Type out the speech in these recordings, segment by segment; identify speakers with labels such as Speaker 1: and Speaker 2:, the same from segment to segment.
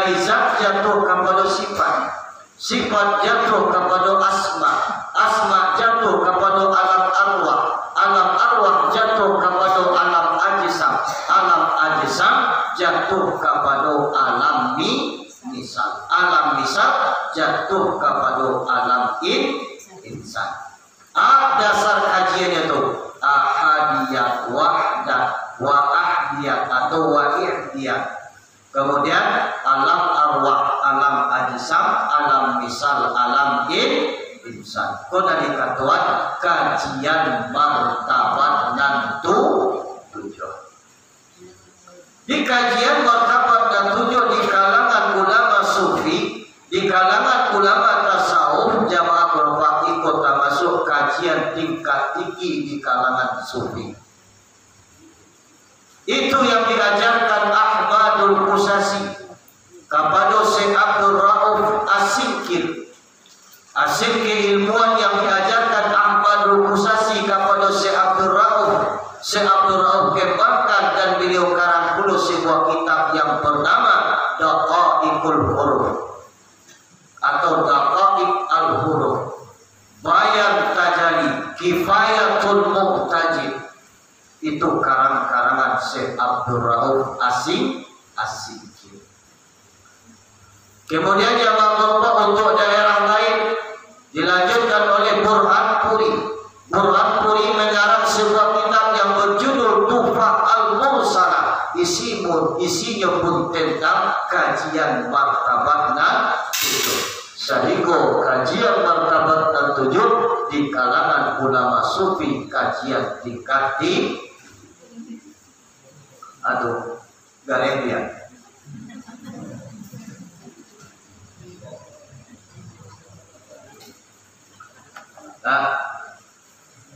Speaker 1: dari zat jatuh kepada sifat, sifat jatuh kepada asma, asma jatuh kepada alam arwah, alam arwah jatuh kepada alam ajsam, alam ajsam jatuh kepada alam misal, alam misal jatuh kepada alam insan. Dasar kajiannya itu ahadiyah, wahdah, wa ahdiyah atau wa ihdiyah. Kemudian alam arwah, alam ajsam, alam misal, alam insan. Kona dikatuan kajian martabat dan tujuh. Di kajian martabat dan tujuh di kalangan ulama sufi, di kalangan ulama tasawuf, jamaah berfak ikut termasuk kajian tingkat tinggi di kalangan sufi. Itu yang diajarkan Ahmadul Qusasi kepada Syekh Abdul Rauf As-Sinkir. As-Sinkir ilmuwan yang diajarkan Ahmadul Qusasi kepada Syekh Abdul Rauf. Syekh Abdul Rauf kembangkan dan beliau karang puluh sebuah kitab yang bernama Daqaiqul Huruf atau Daqaiq al-Huruf, Bayan Tajali, Kifayatul Muhtajib. Itu karang-karangan Syekh Abdul Rauf As-Sinkir. Kemudian yang berubah untuk daerah lain dilanjutkan oleh Burhan Puri. Burhan Puri mengarang sebuah kitab yang berjudul Tuhfah Al-Mursalah. Isinya pun tentang kajian martabat dan tujuh. Sehingga kajian martabat dan tujuh di kalangan ulama sufi kajian tingkat tinggi. Aduh, gareng dia. Nah,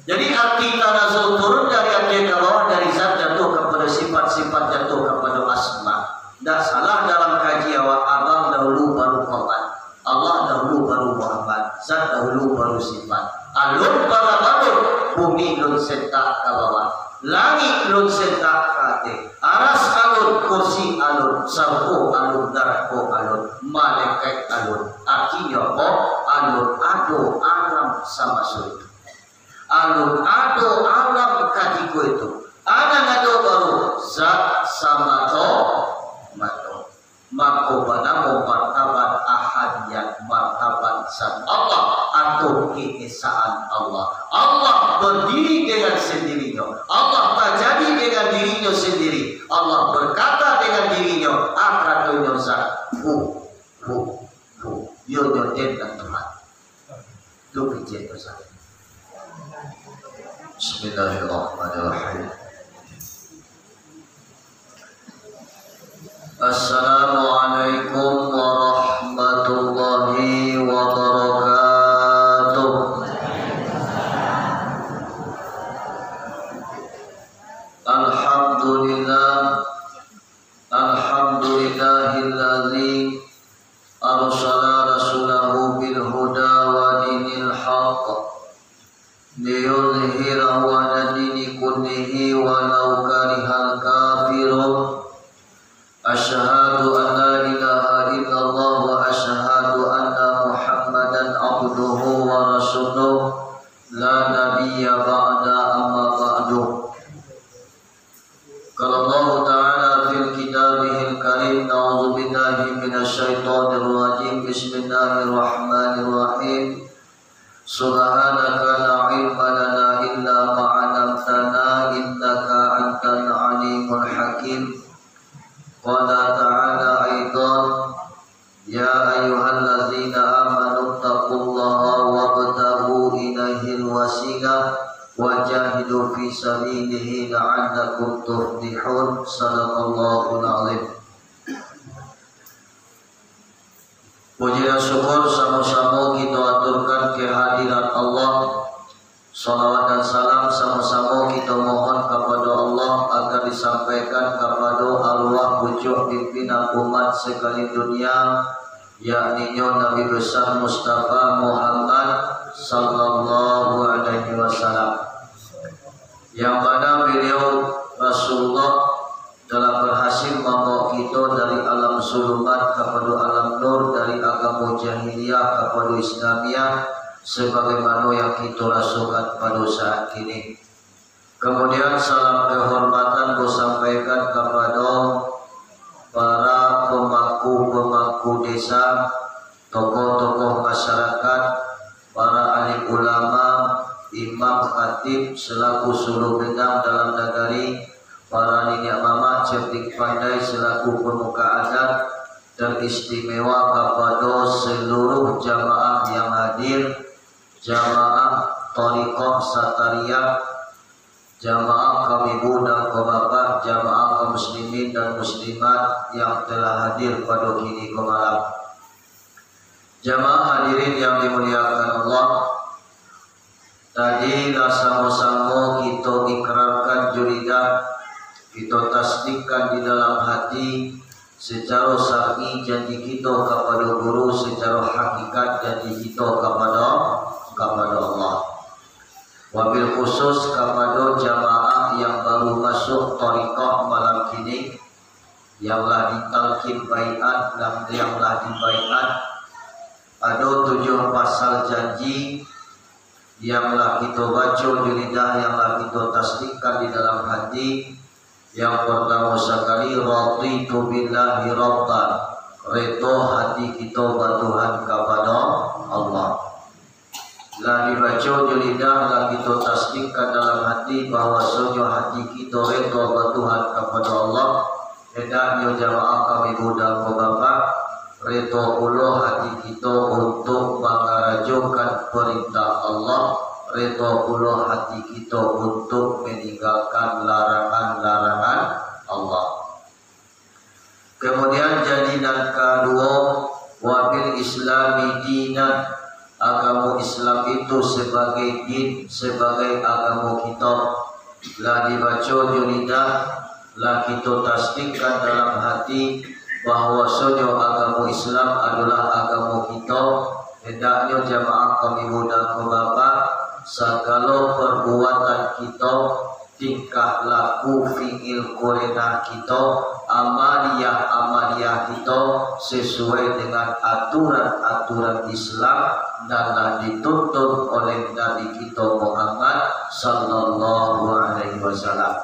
Speaker 1: jadi arti tanazul turun dari arti bawah, dari zat jatuh kepada sifat-sifat jatuh kepada asma. Tidak salah dalam kajian abang dahulu baru Quran, Allah dahulu baru Muhammad, zat dahulu baru sifat. Alun para alun, bumi lun setak ke bawah, langit lun setak ke atas, aras alun, kursi alun, sarko alun, darko alun, malaikat alun. Artinya apa? Alun ado alam sama surga, alun ado alam katiku itu. Anak ado baru zat sama mato. Maka pada martabat ahadiyah, martabat zat Allah atau keesaan Allah. Allah berdiri dengan sendirinya. Allah tak jadi dengan dirinya sendiri. Allah berkata dengan dirinya, akadnya zat hu. Yonya dan Tuhan. Itu kejadian besar. Bismillahirrahmanirrahim. Assalamualaikum warahmatullahi wabarakatuh. Alhamdulillah, alhamdulillahilladzi arsala rasulahu bil huda wa dinil haqq liyudhhirahu 'ala dini kullihi walau karihal kafirun. Asyhadu an la ilaha illallah wa asyhadu anna Muhammadan abduhu wa rasuluh la nabiyya ba'da amma ba'du. Qala Allah ta'ala fil kitabihil karim, na'udzu billahi minasy syaithanir rajim. Bismillahirrahmanirrahim. Subhanaka la ilma lana illa ma 'allamtana innaka antal alimul hakim. Qala ta'ala aidan, ya ayyuhalladzina amanu taqullaha wabtaghu ilaihil wasilah wajahidu fi sabilihi la'allakum tuflihun. Sadaqallahul azim. Puji dan syukur sama-sama kita aturkan kehadiran Allah. Salawat dan salam sama-sama kita mohon kepada Allah agar disampaikan kepada arwah pucuk pimpinan umat sekali dunia, yakni Nabi besar Mustafa Muhammad sallallahu alaihi wasallam, yang mana beliau Rasulullah telah berhasil membawa kita dari alam sulumat kepada alam nur, dari agama jahiliyah kepada Islamiyah, sebagaimana yang kita rasakan pada saat ini. Kemudian salam kehormatan disampaikan kepada para pemangku desa, tokoh-tokoh masyarakat, para alim ulama, imam khatib selaku suluh bendang dalam nagari, para nenek mama cerdik pandai selaku pemuka adat, dan istimewa kepada seluruh jamaah yang hadir, jamaah Thariqah Satariyah, jamaah kaum ibu dan kaum bapak, jamaah kaum muslimin dan muslimat yang telah hadir pada kini malam. Jamaah hadirin yang dimuliakan Allah, tadi sama-sama kita ikrarkan julidah, kita tasdikkan di dalam hati secara syar'i janji kita kepada guru, secara hakikat janji kita kepada Allah. Wabil khusus kepada jamaah yang baru masuk thariqah malam kini, yanglah ditalkin baiat dan yanglah dibaiat. Ada 7 pasal janji yanglah kita baca di lidah, yanglah kita tasdikkan di dalam hati. Yang pertama sekali, raditu billahi rabban, redha hati kita batuhan kepada Allah. Lah dibaca di lidah, lah kita tasdikkan dalam hati bahwasanya hati kita redha batuhan kepada Allah. Hendaknya jamaah kami budak bapak redha pula hati kita untuk mengarajukan perintah Allah, redha pula hati kita untuk meninggalkan larangan-larangan Allah. Kemudian janji yang kedua, wabil islami dinan, agama Islam itu sebagai din, sebagai agama kita. Lah dibaca juridah, lah kita tasdikkan dalam hati bahwasanya agama Islam adalah agama kita. Hendaknya jamaah kami muda bapak, segala perbuatan kita, tingkah laku fi'il qulina kita, amaliyah kita sesuai dengan aturan-aturan Islam dan dituntut oleh Nabi kita Muhammad sallallahu alaihi wasallam.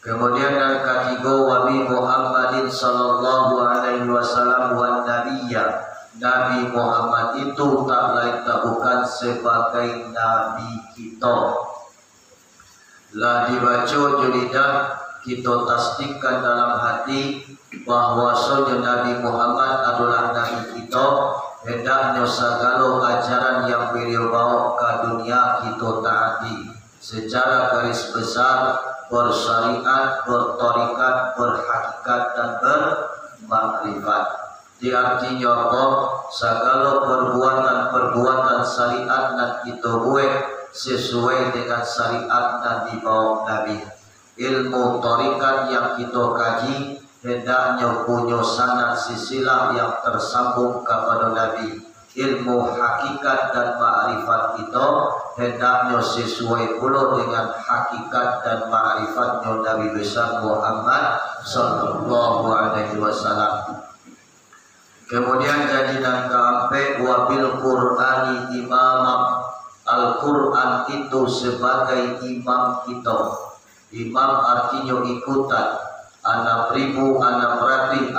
Speaker 1: Kemudian yang ketiga, wabi Muhammadin sallallahu alaihi wasallam wan nabiyya, Nabi Muhammad itu tak lain tak bukan sebagai Nabi kita. Lah dibaca julidah, kita tasdikkan dalam hati bahwasanya Nabi Muhammad adalah Nabi kita. Hendaknya segala ajaran yang beliau bawa ke dunia kita taati secara garis besar, bersyariat, bertarikat, berhakikat dan bermakrifat. Di artinya apa? Segala perbuatan syariat yang kita buat sesuai dengan syariat yang dibawa Nabi. Ilmu tarikat yang kita kaji hendaknya punya sanad silsilah yang tersambung kepada Nabi. Ilmu hakikat dan ma'rifat kita hendaknya sesuai pula dengan hakikat dan ma'rifatnya Nabi besar Muhammad sallallahu alaihi wasallam. Kemudian janji dan keempat, wabil Qur'ani imamah, Al-Quran itu sebagai imam kita. Imam artinya ikutan. 6.000, 666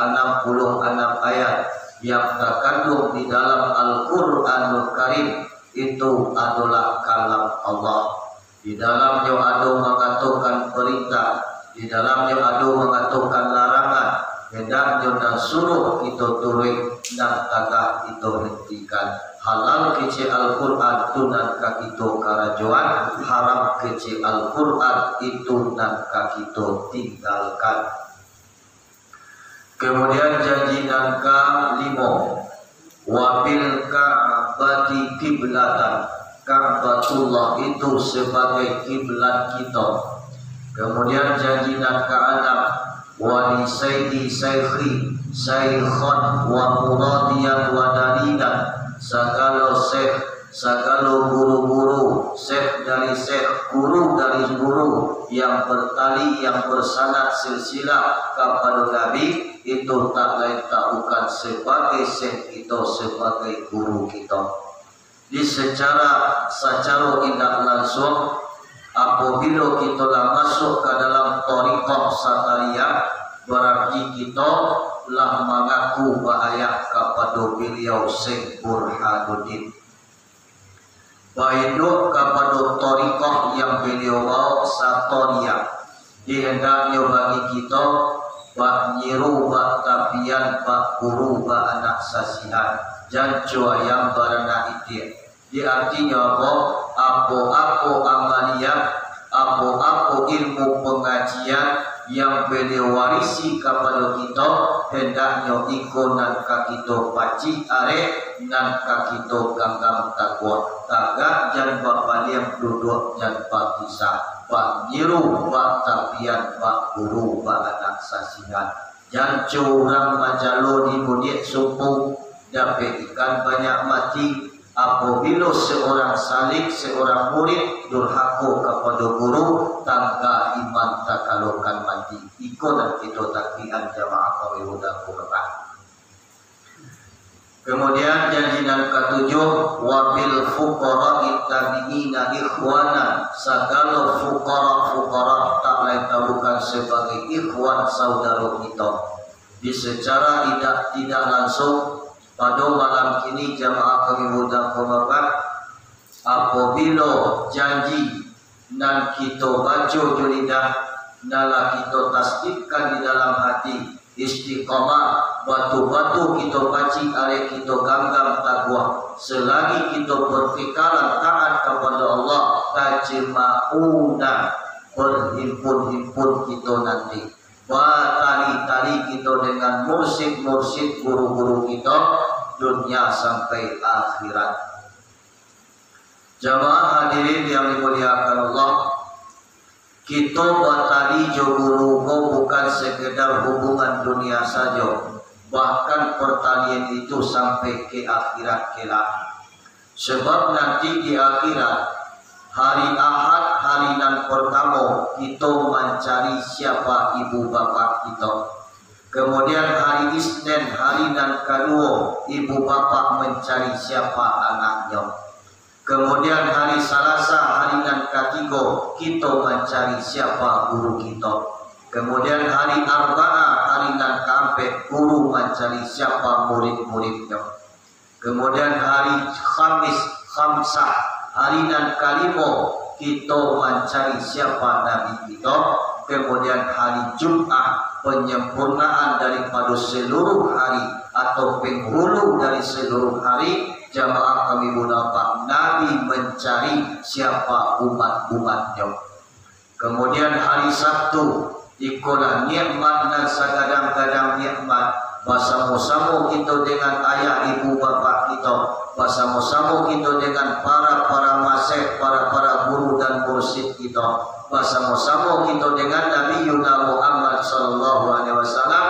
Speaker 1: ayat yang terkandung di dalam Al-Quranul Karim itu adalah kalam Allah. Di dalamnya ada mengatakan perintah, di dalamnya ada mengatakan larangan. Hendaknya dan suruh kita turut dan takah kita hentikan. Halal kecil Al-Quran itu dan kita karajuan, haram kecil Al-Quran itu dan kita tinggalkan. Kemudian janji dan kelima, wabil ka'bati kiblatan, Ka'batullah itu sebagai kiblat kita. Kemudian janji dan keenam, wali sayyidi saykhi saykhan wa muradiyan wa dalilan, segala syekh segala guru-guru, syekh dari syekh, guru dari guru yang bertali, yang bersanad silsilah kepada Nabi, itu tak lain tak bukan sebagai syekh kita, sebagai guru kita. Di secara tidak langsung, apabila kita lah masuk ke dalam thariqah satariyah, berarti kita lah mengaku bahaya kepada beliau Syekh Burhanuddin. Baiklah kepada thariqah yang beliau bawa satariyah, dihendaknya bagi kita bak nyiru, bak tapian, bak guru, bak anak sasihan, jancu yang berana itu. Di artinya apa amaliyah, apa ilmu pengajian yang beliau warisi kepada kita, hendaknya ikut nan kita paci arek, nan kita ganggang takwa, tagak jan bapa yang duduk jan pakisah, bak nyiru, bak tapian, bak guru, bak anak sasihan. Jan curang majalo di mudik sumpung, dapat ikan banyak mati. Apabila seorang salik, seorang murid durhaka kepada guru, tangga iman tak kalaukan mati. Ikut dan kita takbiran jamaah kawirudah kurban. Kemudian janji yang ketujuh, wabil fuqara'i tabi'ina ikhwana, segala fuqara tak lain bukan sebagai ikhwan saudara kita. Di secara tidak langsung, pada malam kini jamaah kawirudah kurban, apabila janji dan kita baca julidah, nala kita tasdikkan di dalam hati, istiqamah, batu-batu kita baci, arek kita ganggang takwa, selagi kita berpikaran taat kepada Allah, tajma'una, berhimpun-himpun kita nanti, tali-tali kita dengan mursyid-mursyid guru-guru kita, dunia sampai akhirat. Jamaah hadirin yang dimuliakan Allah, kita bertali jo guru bukan sekedar hubungan dunia saja, bahkan pertalian itu sampai ke akhirat kelak. Sebab nanti di akhirat, hari Ahad, hari nan pertama, kita mencari siapa ibu bapa kita. Kemudian hari Isnin, hari nan kedua, ibu bapa mencari siapa anaknya. Kemudian hari Selasa, hari nan ketiga, kita mencari siapa guru kita. Kemudian hari Arba'ah, hari nan keempat, guru mencari siapa murid-muridnya. Kemudian hari Khamis, Khamsah, hari nan kelima, kita mencari siapa nabi kita. Kemudian hari Jumat, penyempurnaan daripada seluruh hari atau penghulu dari seluruh hari, jamaah kami mendapat Nabi mencari siapa umat-umatnya. Kemudian hari Sabtu, ikolah nikmat dan segadang-gadang nikmat, bersama-sama kita dengan ayah ibu bapa kita, bersama-sama kita dengan para masyayikh, para guru dan mursyid kita, bersama-sama kita dengan Nabi Muhammad sallallahu alaihi wasallam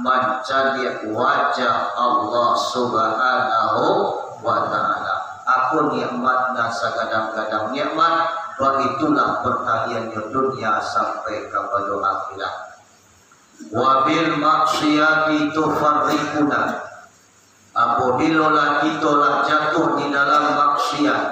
Speaker 1: mencari wajah Allah subhanahu wa ta'ala. Aku nikmat dan segadang-gadang nikmat, begitulah pertaliannya dunia sampai kepada akhirat. Wabil maksiati tufarriquna, apabila kita lah jatuh di dalam maksiat,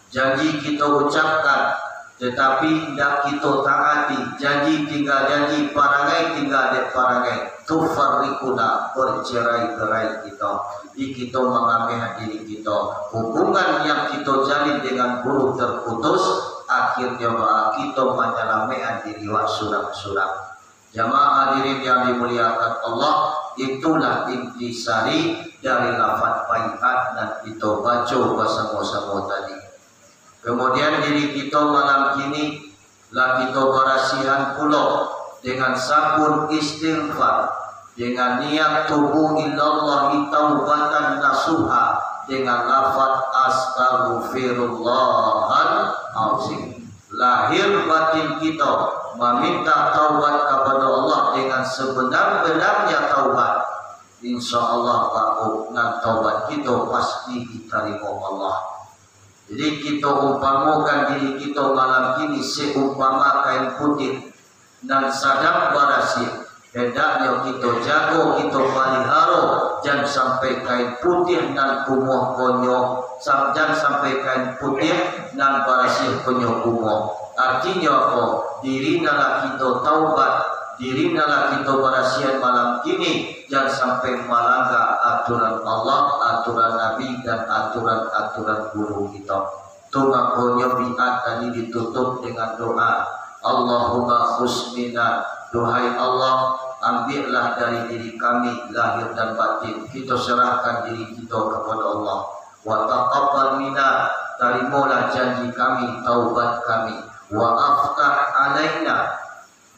Speaker 1: janji kita ucapkan tetapi tidak kita taati, janji tinggal janji, parangai tinggal dek parangai, tufarriquna, bercerai-berai kita. Kita mengambil diri kita, hubungan yang kita jalin dengan guru terputus, akhirnya kita menyelamatkan diri wa suram-suram. Jamaah hadirin yang dimuliakan Allah, itulah intisari dari lafaz baiat dan kita baca bersama-sama tadi. Kemudian diri kita malam kini lah kita berasihan pula dengan sabun istighfar, dengan niat tubuh ilallahi taubatan nasuha, dengan lafaz astaghfirullahal azim. Lahir batin kita meminta taubat kepada Allah dengan sebenar-benarnya taubat. Insya Allah dan taubat kita pasti diterima Allah. Jadi kita umpamakan diri kita malam ini seumpama kain putih dan sadap barasi. Hendaknya kita jago, kita pelihara, jangan sampai kain putih dan kumuh konyo, jangan sampai kain putih dan barasi konyo kumuh. Artinya apa? Diri nala kita taubat, diri nala kita barasian malam ini, jangan sampai melanggar aturan Allah, aturan Nabi dan aturan-aturan guru kita. Tunggu konyo biat tadi ditutup dengan doa. Allahumma khusmina, duhai Allah, ambillah dari diri kami lahir dan batin, kita serahkan diri kita kepada Allah. Wa taqabbal minna, terimalah janji kami, taubat kami. Wa aftah alaina,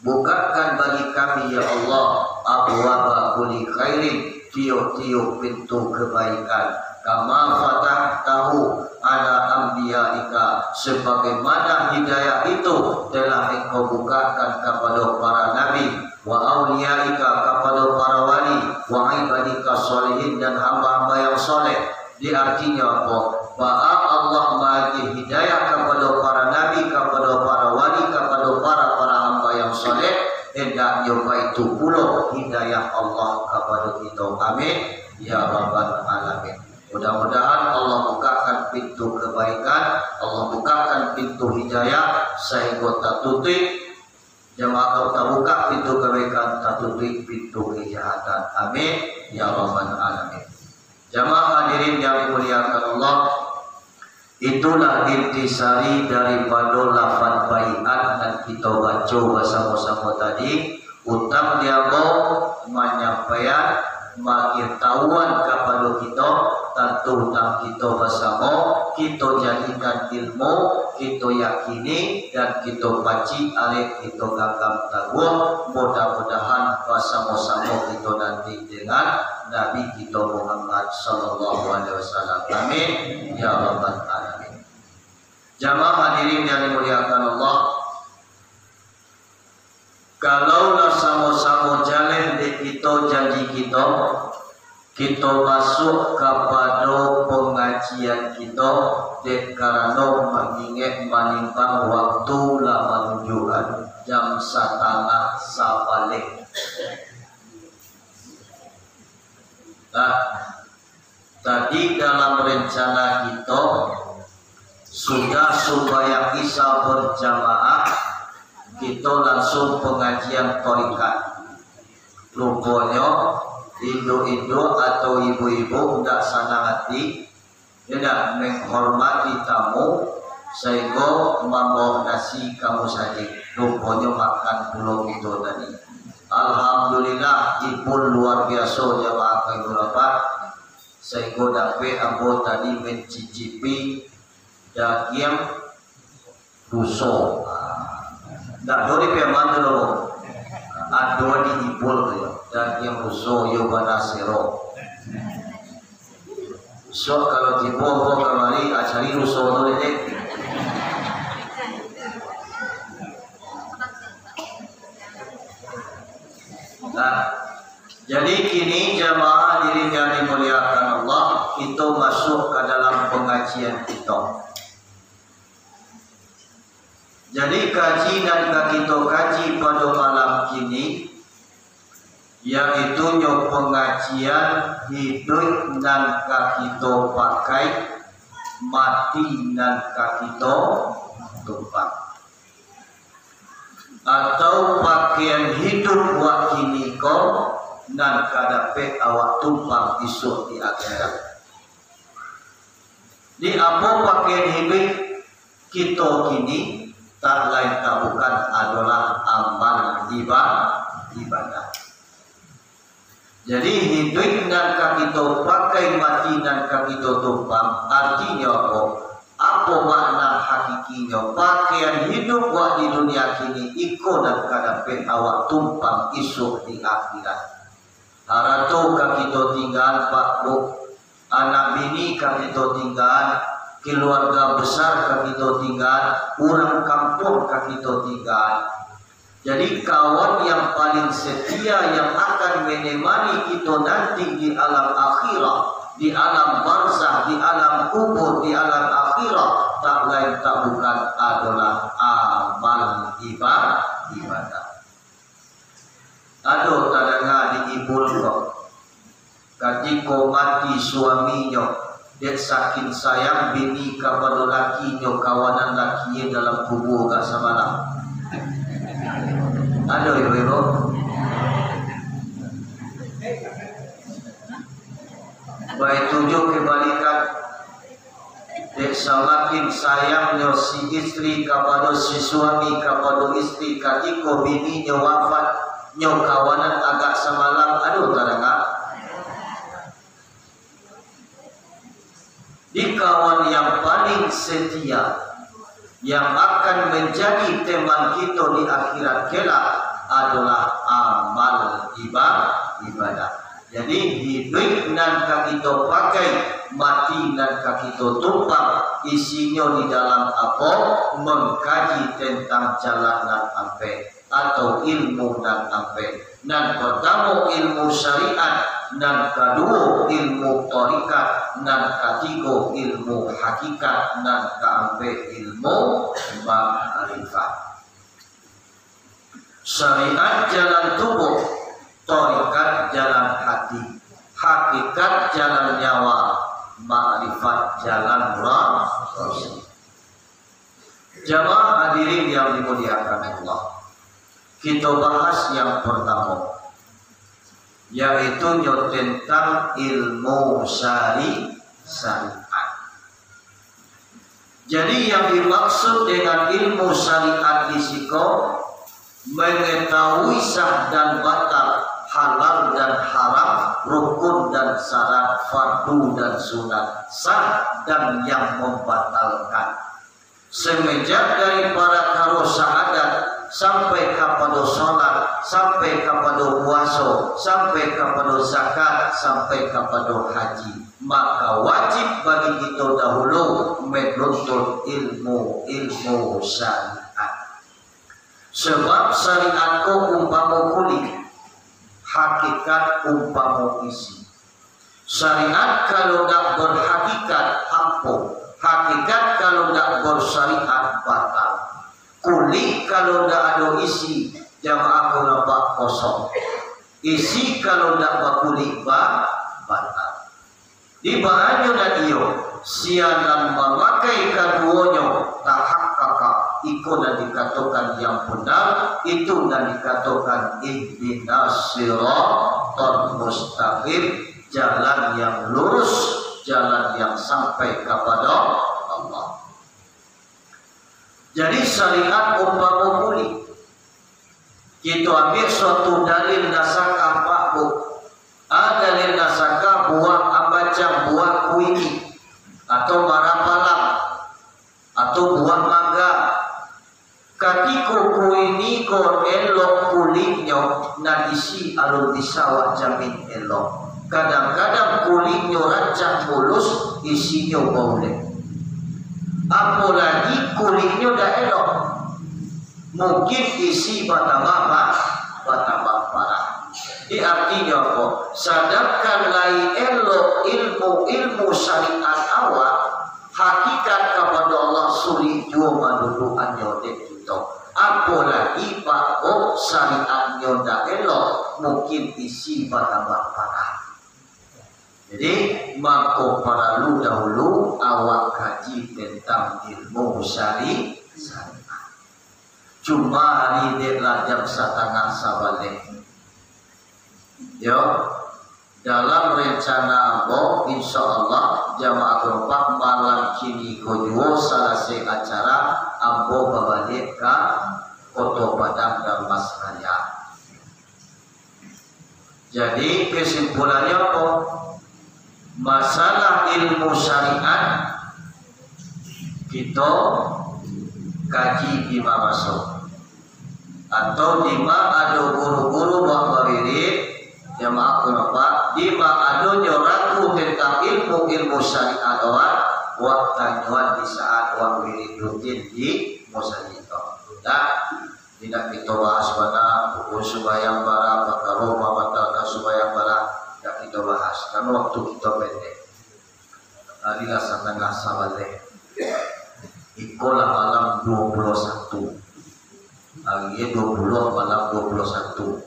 Speaker 1: bukakan bagi kami ya Allah abwaba kulli khairin, tiup-tiup pintu kebaikan. Kama fatahtahu ala anbiya'ika, sebagaimana hidayah itu telah engkau bukakan kepada para nabi, wa awliya'ika, kepada para wali, wa ibadika sholihin, dan hamba-hamba yang soleh. Di artinya apa? Bahwa Allah bagi hidayah kepada para nabi, kepada para wali, kepada para hamba yang soleh. Hendaknya itu pula hidayah Allah kepada kita. Amin ya rabbal alamin. Mudah-mudahan Allah bukakan pintu kebaikan, Allah bukakan pintu hidayah, sehingga tak tutup. Jemaah tak buka pintu kebaikan, tak tutup pintu kejahatan. Amin ya rabbal alamin. Jemaah hadirin yang dimuliakan Allah, itulah intisari daripada lafaz baiat dan kita baca bersama-sama tadi. Utang dia mau menyampaikan mengetahuan kepada kita tentu tentang kita bersama, kita jadikan ilmu, kita yakini dan kita baci alih, kita gagam tahu. Mudah-mudahan bersama-sama kita nanti dengan Nabi kita Muhammad sallallahu alaihi wasallam. Amin ya rabbal alamin. Jamaah hadirin yang dimuliakan Allah, kalaulah sama-sama jalan di kita janji kita masuk kepada pengajian kita karena mengingat menimbang waktu lah menunjukkan jam 1:30 sabalik. Nah, tadi dalam rencana kita sudah supaya bisa berjamaah, kita langsung pengajian tharikat. Rupanya ibu-ibu atau ibu-ibu tidak senang hati, tidak menghormati tamu, sehingga membawa nasi kamu saja. Rupanya makan pulau itu tadi. Alhamdulillah, ibu luar biasa jamaah ibu bapak, sehingga dapat ambo tadi mencicipi daging ruso. Tak boleh piaman dulu. Ada di ibul tu, daging ruso yobana sero. So kalau tiba kembali acari ruso tu dek. Nah, jadi kini jamaah diri yang dimuliakan Allah, kita masuk ke dalam pengajian kita. Jadi kaji dan kita kaji pada malam kini, yaitu pengajian hidup dan kita pakai, mati dan kita tumpang, atau pakaian hidup wak kini kau dan kadape awak tumpang esok di akhirat. Di apa pakaian hidup kita kini? Tak lain tak bukan adalah amal ibadah. Jadi hidup dan kita pakai, mati dan kita tumpang, artinya apa? Apa makna hakikinya? Pakaian hidup wak di dunia kini iko dan kadapen awak tumpang esok di akhirat. Harato kita tinggal Pak Bu, anak bini kita tinggal, keluarga besar kita tinggal, orang kampung kita tinggal. Jadi kawan yang paling setia yang akan menemani kita nanti di alam akhirat, di alam barzah, di alam kubur, di alam akhirat, akhirah tak lain tak bukan adalah amal ibadah. Aduh tadanga diibul kok. Katiko mati suaminya, dia saking sayang bini kepada lakinya, kawanan lakinya dalam kubur gak samalam. Aduh ibu. Baik tujuh kebalikan. Dia semakin sayangnya si istri kepada si suami kepada istri, katiko bininya wafat, nyo kawanan agak semalam. Aduh tadanga. Di kawan yang paling setia yang akan menjadi teman kita di akhirat kelak adalah amal ibadah. Jadi hidup nan kita pakai, mati nan kita tumpang, isinya di dalam apa? Mengkaji tentang jalan nan ampe atau ilmu nan ampe. Nan pertama ilmu syariat, nan kedua ilmu tarikat, nan ketiga ilmu hakikat, nan keempat ilmu ma'rifat. Syariat jalan tubuh, tarikat jalan hati, hakikat jalan nyawa, ma'rifat jalan roh. Jamaah hadirin yang dimuliakan Allah, kita bahas yang pertama, yaitu tentang ilmu syariat. Jadi yang dimaksud dengan ilmu syariat di sini mengetahui sah dan batal, halal dan haram, rukun dan syarat, fardu dan sunat, sah dan yang membatalkan. Semenjak dari para karo syahadat sampai kepada sholat, sampai kepada puasa, sampai kepada zakat, sampai kepada haji, maka wajib bagi kita dahulu menuntut ilmu syariat. Sebab syariat ko umpama kulit, hakikat umpama isi. Syariat kalau tak berhakikat ampuh, hakikat kalau tak bersyariat batal. Kulit kalau tak ada isi, jamaah nampak kosong. Isi kalau tak berkulit batal. Di bahannya dan iyo, sianan memakai keduanya tahakkaka, itu dan dikatakan yang benar, itu dan dikatakan ihdinas siratal mustaqim, jalan yang lurus, jalan yang sampai kepada Allah. Jadi syariat umpama kulit. Kita ambil suatu dalil nasakah Pak Bu. Dalil nasakah buah ambacang, buah kuini, atau marapalang, atau buah mangga. Ketika kuini ko elok kulitnya, na isi alun disawah jamin elok. Kadang-kadang kulitnya rancang mulus, isinya boleh. Apalagi kulitnya dah elok, mungkin isi batambah parah. Ini artinya apa? Sedangkan lain elok ilmu syariat awal, hakikat kepada Allah suri jua manuduannya itu. Apalagi bahwa syariatnya dah elok, mungkin isi batambah parah. Jadi maka perlu dahulu awak kaji tentang ilmu syariat. Cuma hari ini jam 1:30 yo, dalam rencana Allah insya Allah jamaah gerobak malam kini kojuo selesai acara ambo babalik ke Kota Padang dan Mas Raya. Jadi kesimpulannya apa? Masalah ilmu syariat kita kaji di masuk atau di ada guru-guru bahwa wirid jamaah kenapa di ada nyoraku tentang ilmu syariat waktu di saat wirid rutin di Mosalito. Tidak kita bahas pada pukul subayang bara maka Roma batalkan subayang bara. Kita bahas karena waktu kita pendek. Adilah setengah sabale. ikolah malam 21. Hari 20 malam 21.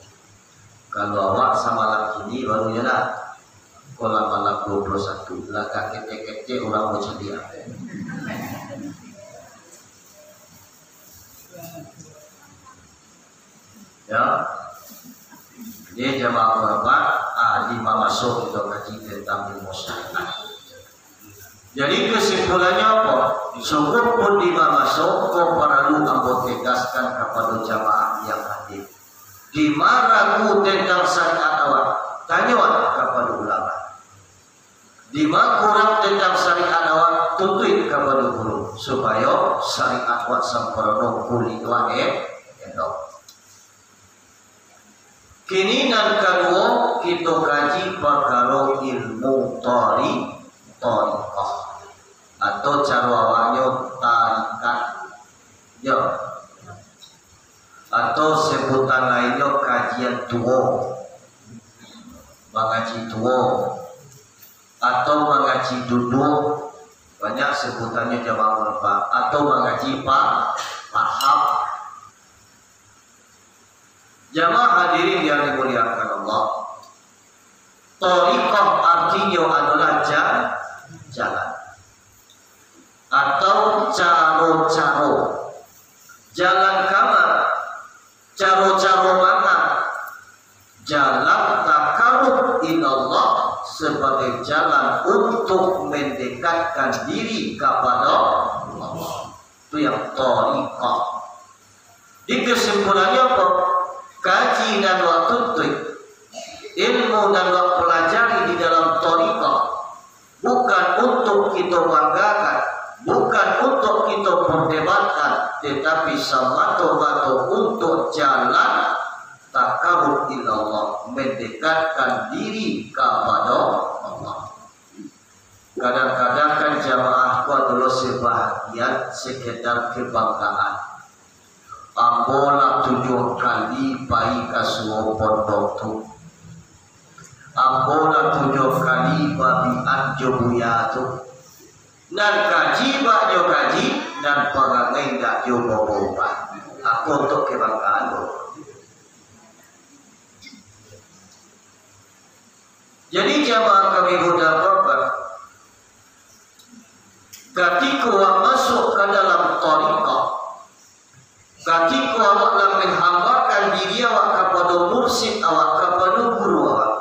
Speaker 1: Kalau awak sama laki ini baru jalan. Ikolah malam 21. Laka kete-kete orang mau sedia. Ya. Jadi jamaah korban lima masuk untuk kaji tentang ilmu syariat. Jadi kesimpulannya apa? Sungguh pun lima masuk kau perlu ambo tegaskan kepada jamaah yang hadir. Di mana ragu tentang syariat awak? Tanya kepada ulama. Di mana kurang tentang syariat awak? Tuntut kepada guru supaya syariat awak sempurna kulit awak endok. Kini dan kedua kita kaji perkara ilmu tariqah atau cara awaknya tarikat ya, atau sebutan lainnya kajian tua, mengaji tua atau mengaji duduk, banyak sebutannya jamaah apa, atau mengaji paham. Jamaah hadirin yang dimuliakan Allah, tariqah artinya adalah jalan atau caro-caro. Jalan kama, caro-caro mana? Jalan takarrub ilallah, sebagai jalan untuk mendekatkan diri kepada Allah. Itu yang tariqah. Di kesimpulannya apa? Kaji dan waktu ilmu dan waktu pelajari di dalam tariqah bukan untuk kita banggakan, bukan untuk kita perdebatkan, tetapi semata-mata untuk jalan takarrub ilallah, mendekatkan diri kepada Allah. Kadang-kadang kan jamaahku adalah sebahagian sekedar kebanggaan. Ambola 7 kali bayi kasuo pondok tu. Ambola 7 kali babi anjo buya tu. Dan kaji bakjo kaji dan pengangai dak jo boba. Aku untuk kebanggaan lo. Jadi jamaah kami mudah korban, ketika masuk ke dalam tariqah, ketika awak nak menghambakan diri awak kepada mursyid awak, kepada guru awak,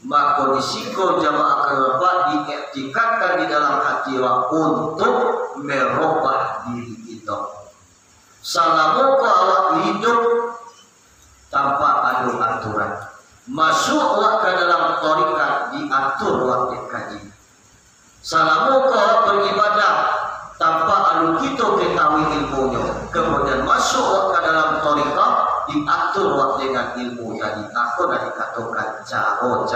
Speaker 1: maka disiko jamaah kerbat diiktikadkan di dalam hati awak untuk merubah diri kita. Selama awak hidup tanpa ada aturan, masuk awak ke dalam tariqat diatur awak dikaji. Selama awak beribadah tanpa alu kita ketahui ilmunya, kemudian masuk awak ke dalam tariqah diatur awak dengan ilmu tadi. Aku dah dikatakan caro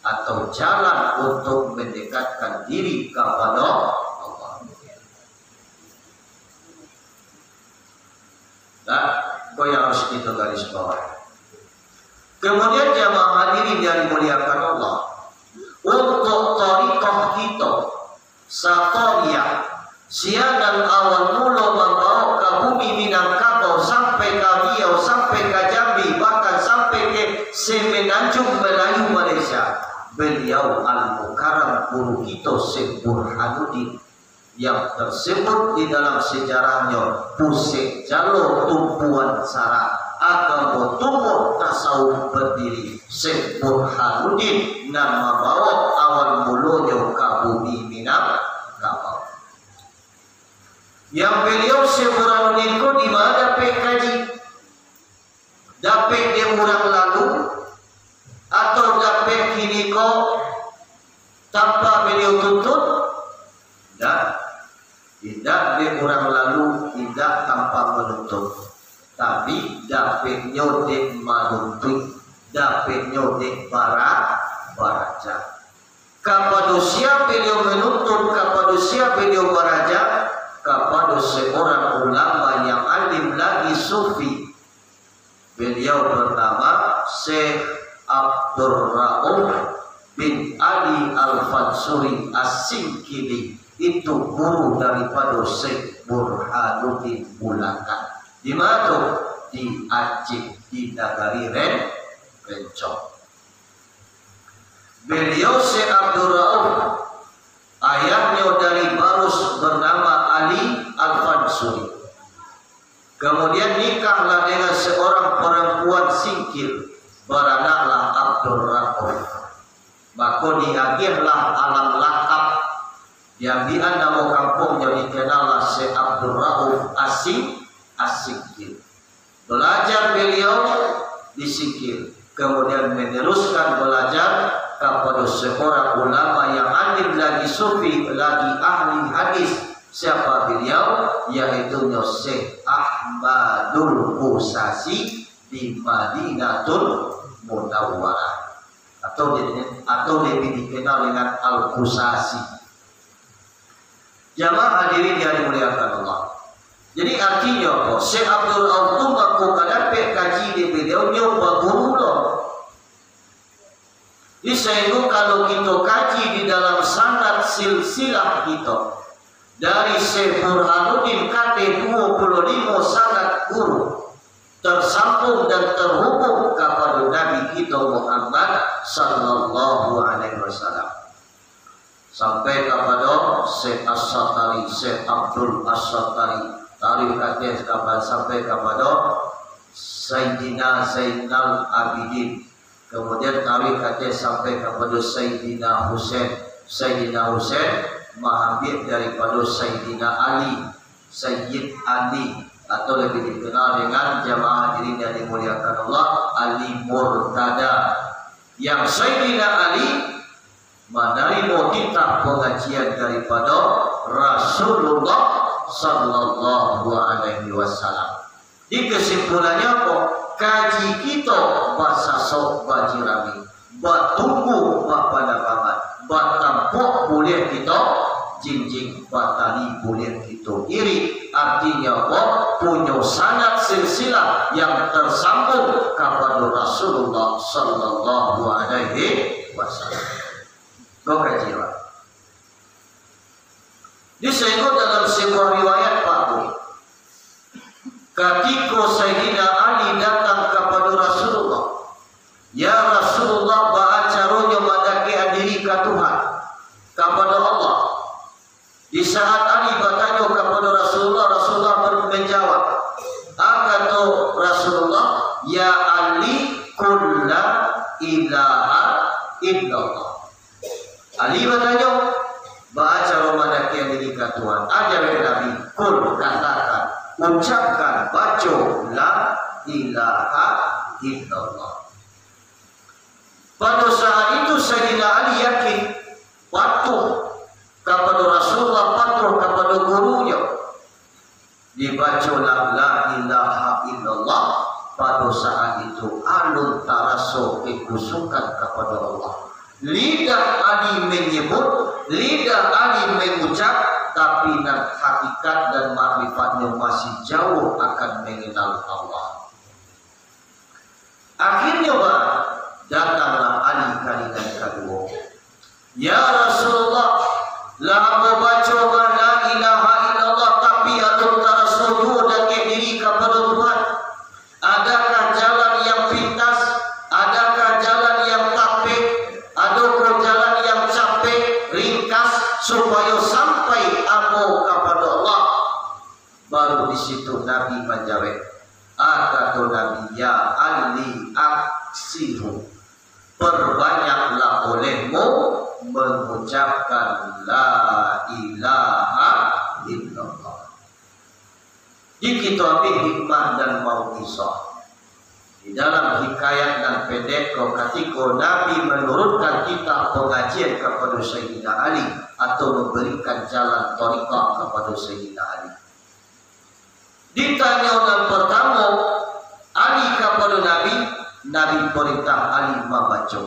Speaker 1: atau jalan untuk mendekatkan diri kepada Allah. Nah, kau yang harus kita garis bawah. Kemudian jamaah hadirin yang dimuliakan Allah, untuk tariqah kita Satoriyah, siadan awal mula membawa ke bumi Minangkabau sampai ke Riau, sampai ke Jambi, bahkan sampai ke Semenanjung Melayu Malaysia. Beliau Al-Mukarram guru kita Syekh Burhanuddin, yang tersebut di dalam sejarahnya pusing jalur tumpuan syarat agama tumbuh tasawuf berdiri. Syekh Burhanuddin dan membawa awal mulanya ke bumi Minangkabau. Yang beliau Syekh Burhanuddin ko di mana dapat kaji? Dapat dia orang lalu atau dapat kini ko tanpa beliau tuntut? Tidak dia orang lalu, tidak tanpa menuntut, tapi dapat nyodek manuntut, dapat nyodek baraja. Kepada siapa beliau menuntut, kepada siapa beliau baraja? Kepada seorang ulama yang alim lagi sufi. Beliau bernama Syekh Abdul Rauf bin Ali Al-Fansuri As-Sinkili itu guru daripada Syekh Burhanuddin Bulatan. Di mana tu? Di Aceh, di negari Rencong. Beliau Syekh Abdul Rauf, ayahnya dari Barus bernama Ali Al-Fansuri. Kemudian nikahlah dengan seorang perempuan singkil, beranaklah Abdul Rauf. Maka diakhirlah alam lakap, diambil nama kampungnya dikenallah Syekh Abdul Rauf As-Singkil. Belajar beliau di Singkil, kemudian meneruskan belajar kepada seorang ulama yang alim lagi sufi, lagi ahli hadis. Siapa beliau? Yaitu Syekh Ahmadul Qusasi di Madinatul Munawwarah, atau lebih dikenal dengan Al-Qusasi. Jamaah hadirin yang dimuliakan Allah. Jadi artinya apa? Syekh Abdul Rauf tu mengaku kadang kaji di beliau nyoba guru loh. Jadi sehingga kalau kita kaji di dalam sanad silsilah kita dari Syekh Burhanuddin kate 25 sanad guru tersambung dan terhubung kepada Nabi kita Muhammad sallallahu alaihi wasallam, sampai kepada Syekh As-Satari, Syekh Abdul As-Satari, tarikh hadis sampai kepada Sayyidina Zainal Abidin, kemudian tarikh hadis sampai kepada Sayyidina Husain. Sayyidina Husain mengambil daripada Sayyidina Ali, Sayyid Ali, atau lebih dikenal dengan jamaah hadirin yang dimuliakan Allah, Ali Murtada. Yang Sayyidina Ali menerima kitab pengajian daripada Rasulullah sallallahu alaihi wasallam. Di kesimpulannya apa? Kaji kita bahasa sok bajirami, buat tunggu buat pandangan, buat tampuk boleh kita jinjing, buat tali boleh kita iri. Artinya apa? Punya sanad silsilah yang tersambung kepada Rasulullah sallallahu alaihi wasallam. Kau kajilah. Disebut dalam sebuah riwayat Pak Boy, ketika Sayyidina Ali datang kepada Rasulullah, ya Rasulullah, ba'acarunya madaki adiri ke Tuhan, kepada Allah. Di saat Ali bertanya kepada Rasulullah, Rasulullah menjawab, kata Rasulullah, ya Ali, kulla ilaha illallah. Ali bertanya, baca romadaki yang dirikan Tuhan. Ajar Nabi, kul, katakan, ucapkan, baca la ilaha illallah. Pada saat itu Sayyidina Ali yakin, patuh kepada Rasulullah, patuh kepada gurunya. Dibaca la ilaha illallah. Pada saat itu alun taraso kekusukan kepada Allah. Lidah Ali menyebut, lidah Ali mengucap, tapi hakikat dan makrifatnya masih jauh akan mengenal Allah. Akhirnya datanglah Ali kali yang kedua. Ya Rasulullah, lah membaca la ilaha illallah, tapi alun taraso dan diri kepada Tuhan. Adakah jalan yang pintas? Adakah jalan yang tapik? Adakah jalan yang capek, ringkas, supaya sampai amo kepada Allah? Baru di situ Nabi menjawab, kata Nabi, ya Ali aksiru, perbanyaklah olehmu mengucapkan la ilaha illallah. Di kitab hikmah dan mau'izah, di dalam hikayat dan pendek, ketika Nabi menurunkan kitab pengajian kepada Sayyidina Ali, atau memberikan jalan thariqah kepada Sayyidina Ali, ditanya yang pertama Ali kepada Nabi, Nabi perintah Ali membaca.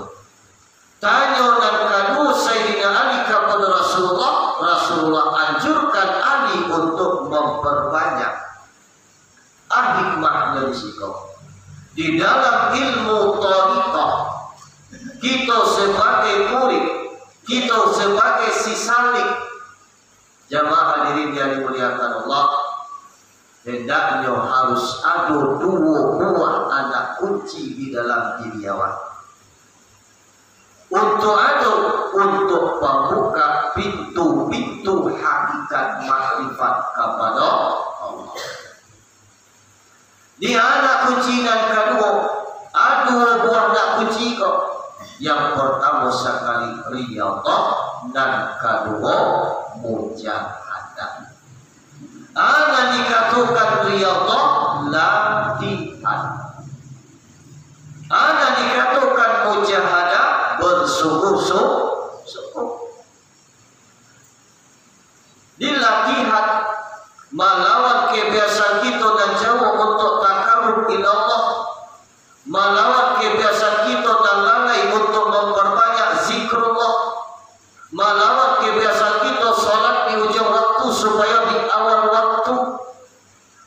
Speaker 1: Tanya yang kedua Sayyidina Ali kepada Rasulullah, Rasulullah anjurkan Ali untuk memperbanyak. Hikmahnya di situ. Di dalam ilmu thariqah, kita sebagai murid, kita sebagai sisalik, Jamaah hadirin yang dimuliakan Allah, hendaknya harus ada 2 buah anak kunci di dalam diri awak. Untuk membuka pintu-pintu hakikat makrifat kepada Allah. Di anak kunci yang kedua, ada 2 buah anak kunci kok. Yang pertama sekali riyadhah dan kedua mujahadah. Ana dikatakan riyadhah latihan. Ana dikatakan mujahadah bersungguh-sungguh. Dilatihan melawan kebiasaan kita dan jauh untuk takarrub ila Allah, melawan kebiasaan kita dan lalai untuk memperbanyak zikrullah, melawan kebiasaan kita salat di ujung waktu supaya di awal waktu,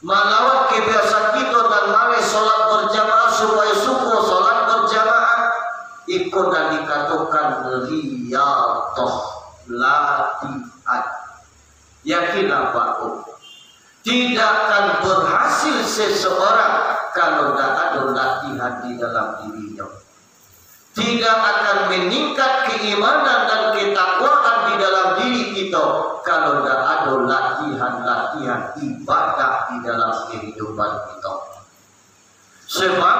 Speaker 1: melawan kebiasaan kita dan lalai salat berjamaah supaya syukur salat berjamaah. Ikut dan dikatakan riyadhah latihan. Yakinlah Pak, tidak akan berhasil seseorang kalau tidak ada latihan di dalam dirinya. Tidak akan meningkat keimanan dan ketakwaan di dalam diri kita kalau tidak ada latihan-latihan ibadah di dalam kehidupan kita. Sebab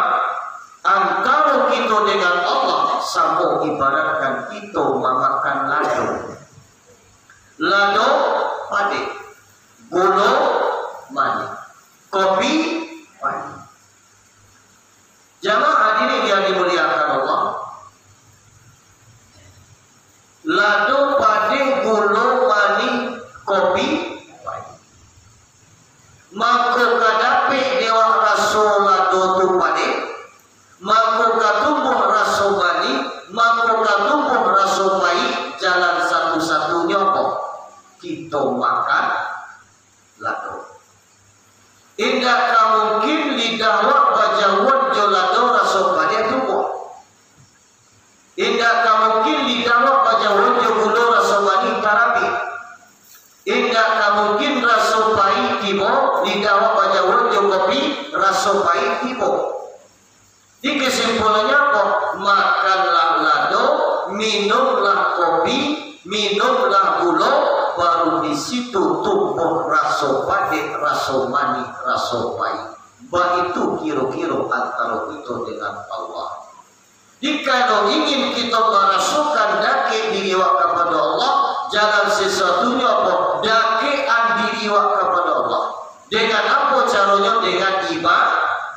Speaker 1: antara kita dengan Allah sama ibaratkan kita memakan lado. Lado padi, gula manis, kopi padi. Jamaah hadirin yang dimuliakan Allah, lado padi, gula manis, kopi padi. Maka kadapi dewa rasul lado tu padi, maka katumbuh rasul manis, maka katumbuh rasul pahit. Jalan satu-satunya kok kita makan lado. Indah mungkin lidah wak bajawat jolado rasul pahit tumbuh. Indah mungkin lidah wak bajawat jogula rasul manis tarabi. Indah mungkin rasul pahit tiba, lidah wak bajawat jogopi rasul pahit tiba. Di kesimpulannya apa? Makanlah lado, minumlah kopi, minumlah gula, baru di situ tumbuh rasa padi, rasa manis, rasa pahit. Itu kira-kira antara kita dengan Allah. Jika ingin kita merasukan daki diri kepada Allah, jangan sesuatunya apa? Dakian diri kepada Allah. Dengan apa caranya? Dengan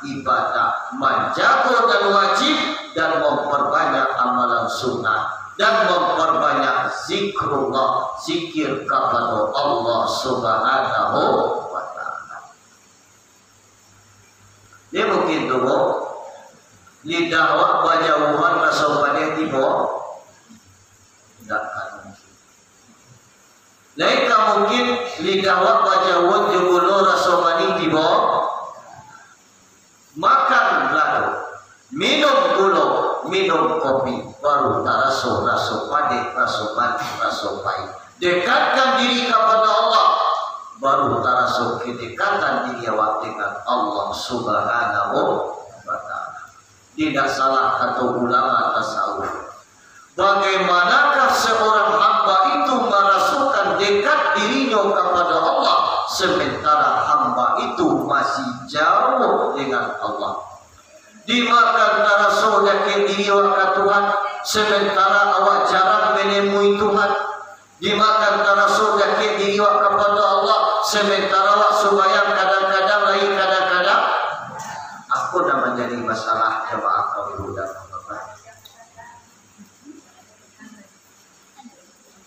Speaker 1: ibadah, menjaga dan wajib, dan memperbanyak amalan sunnah, dan memperbanyak zikrullah, zikir kepada Allah Subhanahu wa ta'ala. Dia mungkin dulu lidah wak bajauhan rasa pada tiba tidak akan mungkin. Lain mungkin lidah wak bajauhan jugulu rasa mani tiba. Makan lado, minum gula, minum kopi, baru tak rasa padi, rasa mati, rasa pahit. Dekatkan diri kepada Allah, baru tak rasa kedekatan diri awak dengan Allah Subhanahu wa ta'ala. Tidak salah kata ulama tasawuf. Bagaimanakah seorang hamba itu merasukan dekat dirinya kepada Allah, sementara hamba itu masih jauh dengan Allah. Dimakan taraso yakin diri awak Tuhan, sementara awak jarang menemui Tuhan. Dimakan taraso yakin diri awak kepada Allah, sementara awak sembahyang kadang-kadang lagi kadang-kadang. Aku dah menjadi masalah jemaah kaum dan bapak.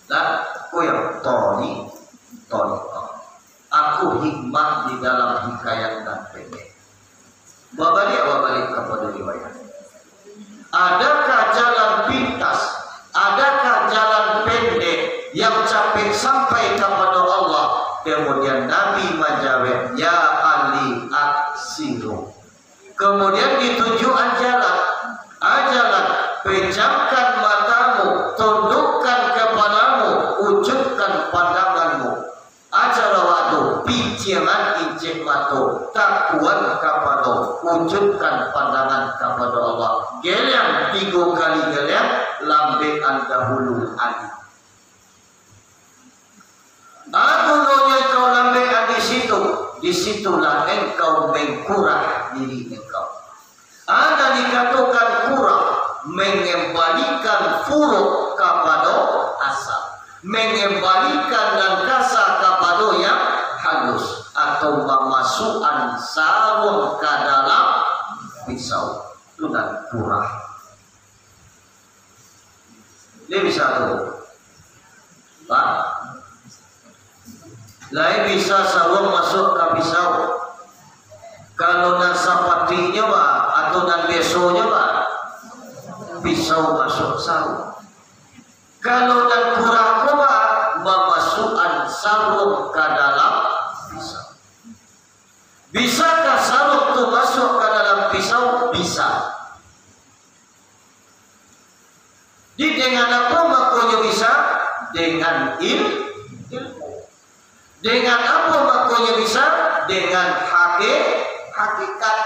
Speaker 1: Dan aku yang toni. Aku hikmah di dalam hikayat dan pendek. Balik kepada riwayat. Adakah jalan pintas? Adakah jalan pendek yang capek sampai kepada Allah? Kemudian Nabi menjawab, ya Ali aksiru. Kemudian ditunjukkan jalan. Jalan, pejamkan matamu, tundukkan kepalamu, ujungkan pandanganmu. wujudkan pandangan kepada Allah. Geliang 3 kali geliang lambean dahulu adi. Aku nonya kau lambean di situlah engkau mengkurang diri engkau. Ada dikatakan kurang, mengembalikan furuk kepada asal, mengembalikan dan kasar kepada yang halus, atau memasukkan sarung ke dalam pisau. Itu dan kurang. Ini bisa tuh, Pak. Lain bisa sarung masuk ke pisau. Kalau dan sapatinya Pak, atau dan besonya Pak, pisau masuk sarung. Kalau dan kurang Pak, memasukkan sarung ke dalam pisau. Bisakah sarung itu masuk ke dalam pisau? Bisa. Dengan apa makanya bisa? Dengan ilmu. Dengan apa makanya bisa? Dengan hakikat.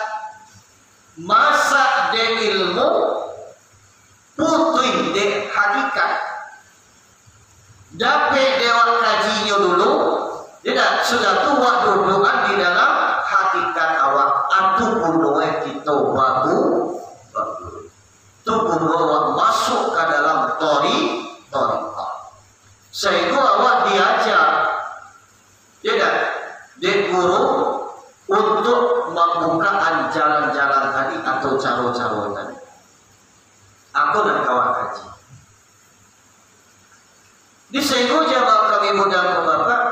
Speaker 1: Masa de ilmu putih de hakikat. Dapat dewa kajinya dulu, tidak sudah tua dudukan di dalam hakikat awak. Atu kunoe kita bagu, tu kunoe masuk ke dalam torika. Sehingga awak diajar, tidak, di guru untuk membukaan jalan-jalan tadi atau cara-cara tadi. Aku dan kawan kaji. Di sehingga jawab kami mudah bapak,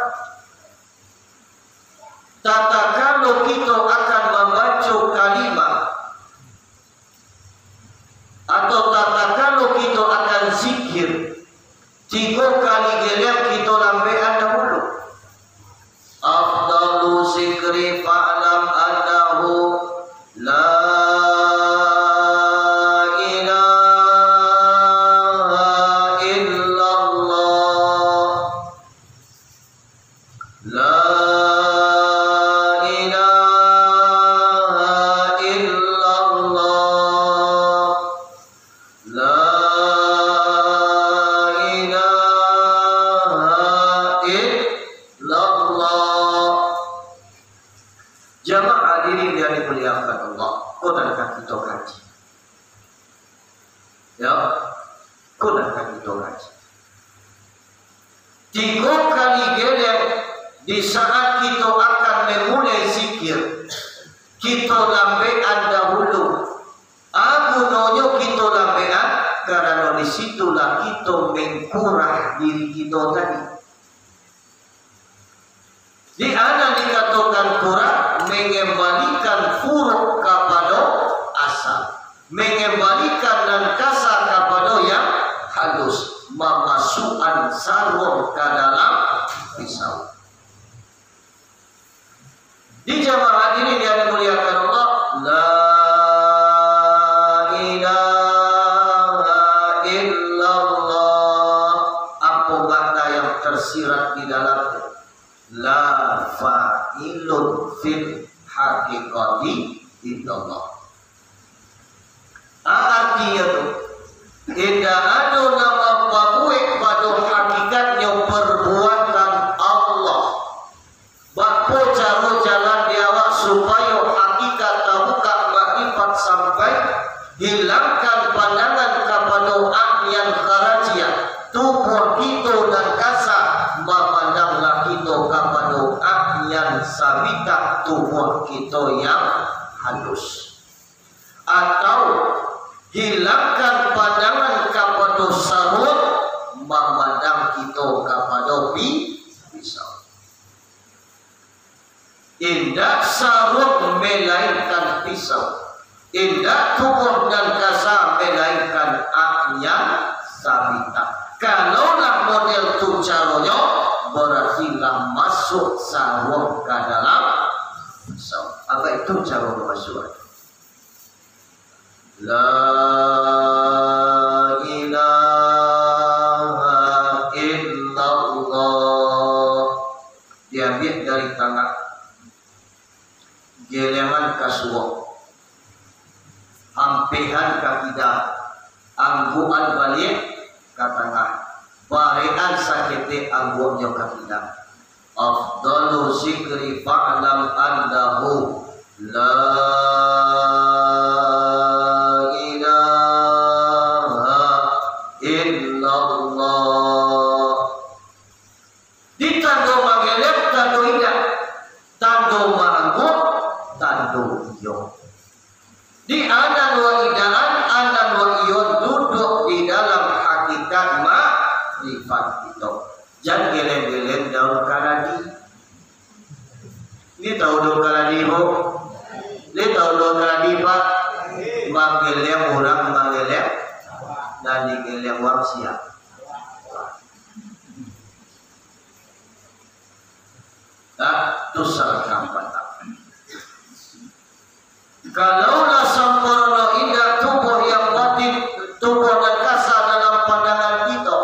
Speaker 1: tata kalau kita akan membaca kalimat atau tata kalau kita akan zikir 3 kali gelap kita lambean dahulu. Afdalu zikri fa'lam annahu la di saat kita akan memulai zikir, kita lambean dahulu. Aku nonyo kita lambean karena disitulah kita mengkurang diri kita tadi. Di mana dikatakan kurang, mengembalikan furuk kepada asal, mengembalikan dan kasar kepada yang halus, memasukkan sarung ke dalam pisau. Di jamaah ini yang dimuliakan Allah, la ilaha illallah. Apa makna yang tersirat di dalamnya? La fa'ilun fil haqiqati illallah. Artinya itu, tidak ada nama babuik pada hakikatnya perbuatan Allah. Bapo cara jalan diawak supaya hakikat tabuka makrifat sampai hilangkan pandangan kepada akyan kharajiyah. Tubuh kita dan kasar memandanglah kita kepada akyan sabita, tubuh kita yang halus. Atau hilangkan pandangan kepada sarung, memandang kita kepada pisau. Indah sarung melainkan pisau, indah tubuh dan kasar melainkan akyan sabita. Kalaulah model tu caranya, berartilah masuk sarung ke dalam pisau. Apa itu cara masuk? La ilaha illallah. Diambil dari tangan geleman kasuwa. behan kakidah angguan balik katangah barian sakete angguannya kakidah afdalu zikri fa'lam andahu la ilaha illallah. Ditando magelep tando indah, tando manggut tando iyo. Di anan wa idaan, anan wa iyon duduk di dalam hakikat makrifat itu. Jangan gelem-gelem daun kaladi. Ini tahu daun kaladi ho? Ini tahu daun kaladi pak? Magelem orang magelem dan digelem orang siap. Nah, itu salah kampanye. Kalaulah sempurna indah tubuh yang batin, tubuh dan kasar dalam pandangan kita,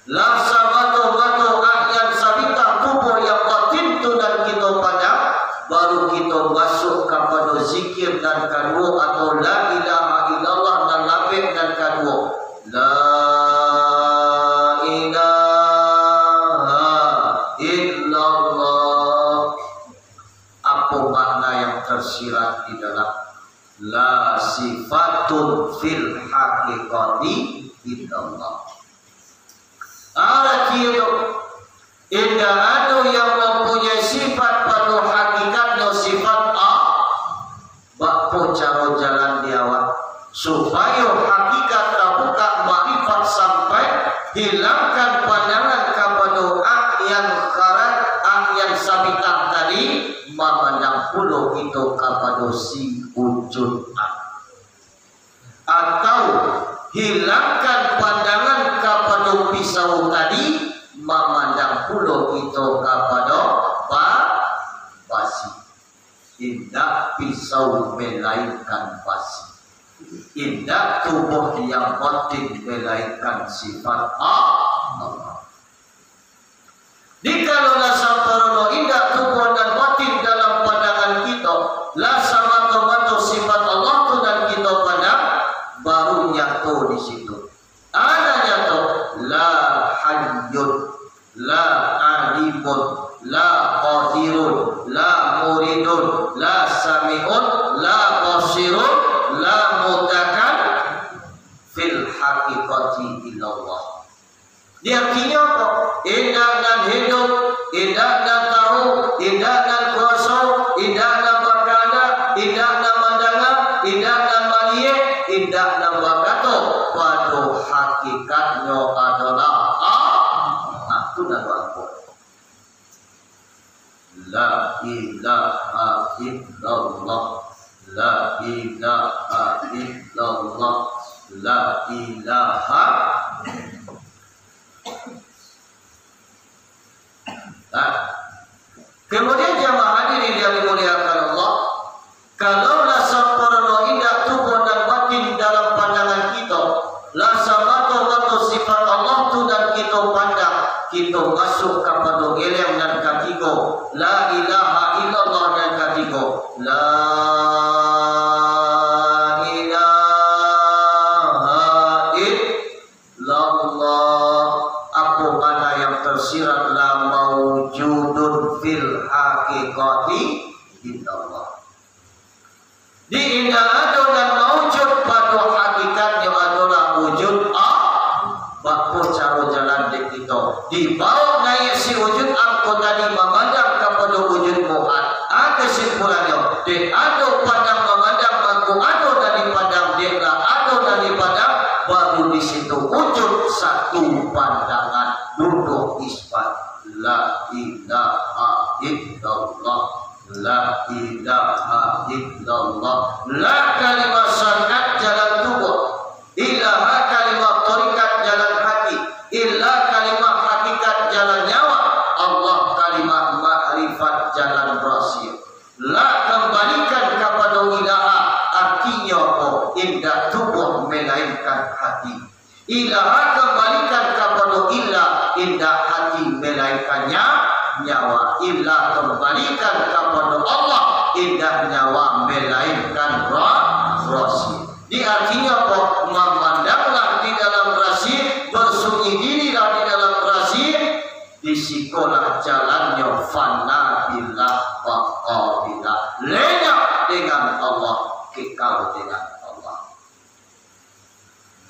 Speaker 1: laksa batu-batu ahyan sabita tubuh yang batin itu dan kita pandang, baru kita masuk kepada zikir dan kadua atau la ilaha illallah dan labib dan kadua. La ilaha illallah. Apa makna yang tersirat di dalam la sifatun fil haqiqati illallah. Arti itu indah ada yang mempunyai sifat pada hakikatnya sifat A, bakpo cara jalan dia awak supaya hakikat terbuka makrifat sampai hilangkan pandangan kepada yang karat yang sabitah tadi memandang puluh itu kepada si wujud atau hilangkan pandangan kepada pisau tadi memandang puluh itu kepada basi. Indah pisau melainkan basi, indah tubuh yang batin melainkan sifat Allah. Dikalau sampurna indah tubuh dan batin dalam pandangan kita, la sama-sama sifat Allah tu dan kita pandang, baru nyatu di situ. Ada nyatu la hayyun, la alimun, la qadirun, la muridun, la sami'un, la basirun, la mutakan fil haqiqati illallah. Dia artinya apa? Indah dan hidup, indah dan tahu, indah dan kuasa, indah dan berkada, indah dan mandangan, indah dan maliyah, indah dan bakato. Pada hakikatnya adalah aku dan aku. La ilaha illallah, la ilaha illallah, la ilaha. Nah, kemudian jamaah hadirin yang dimuliakan Allah, kalaulah sempurna indah tubuh dan batin dalam pandangan kita, la sama-sama sifat Allah tu dan kita pandang, kita masuk kepada gelem dan katigo, la ilaha illallah dan katigo, la ilaha illallah. Apa mana yang tersirat la maujudun fil haqiqati illallah. Di indah ada dan maujud pada hakikatnya adalah wujud bakpo cara jalan di kita. Dibawa naik si wujud aku tadi memandang kepada wujud mu'ad. Kesimpulannya, dia ada pandang memandang aku ada dari pandang dia ada dari pandang, baru di situ wujud satu pandangan duduk isbat la ilaha illallah, la ilaha illallah, la kalimah syariat jalan tubuh, ilaha kalimah tarikat jalan hati, illa kalimah hakikat jalan nyawa, Allah kalimah ma'rifat jalan rahasia. La kembalikan kepada ilaha artinya apa? Indah tubuh melainkan hati. Ilaha kembalikan kepada ilah, indah hati melainkannya nyawa. Ilah kembalikan kepada Allah, indah nyawa melainkan rahasia. Di artinya memandanglah di dalam rasir, bersunyi dirilah di dalam rasir, disikolah jalannya fana billah baqa billah, lenyap dengan Allah, kekal dengan Allah.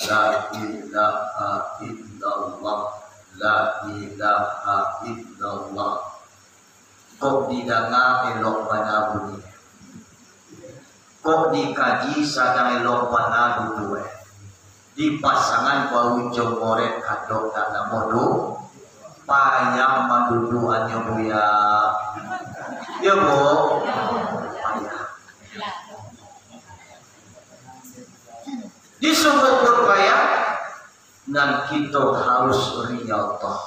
Speaker 1: La ilaha illallah, la ilaha illallah. Kok didanga elok pada bunyi, kok dikaji sadang elok pada duduk, di pasangan bau jomorek kadok dana modu payah maduduannya bu ya bu payah disungguh berpayah, dan kita harus riyadhah,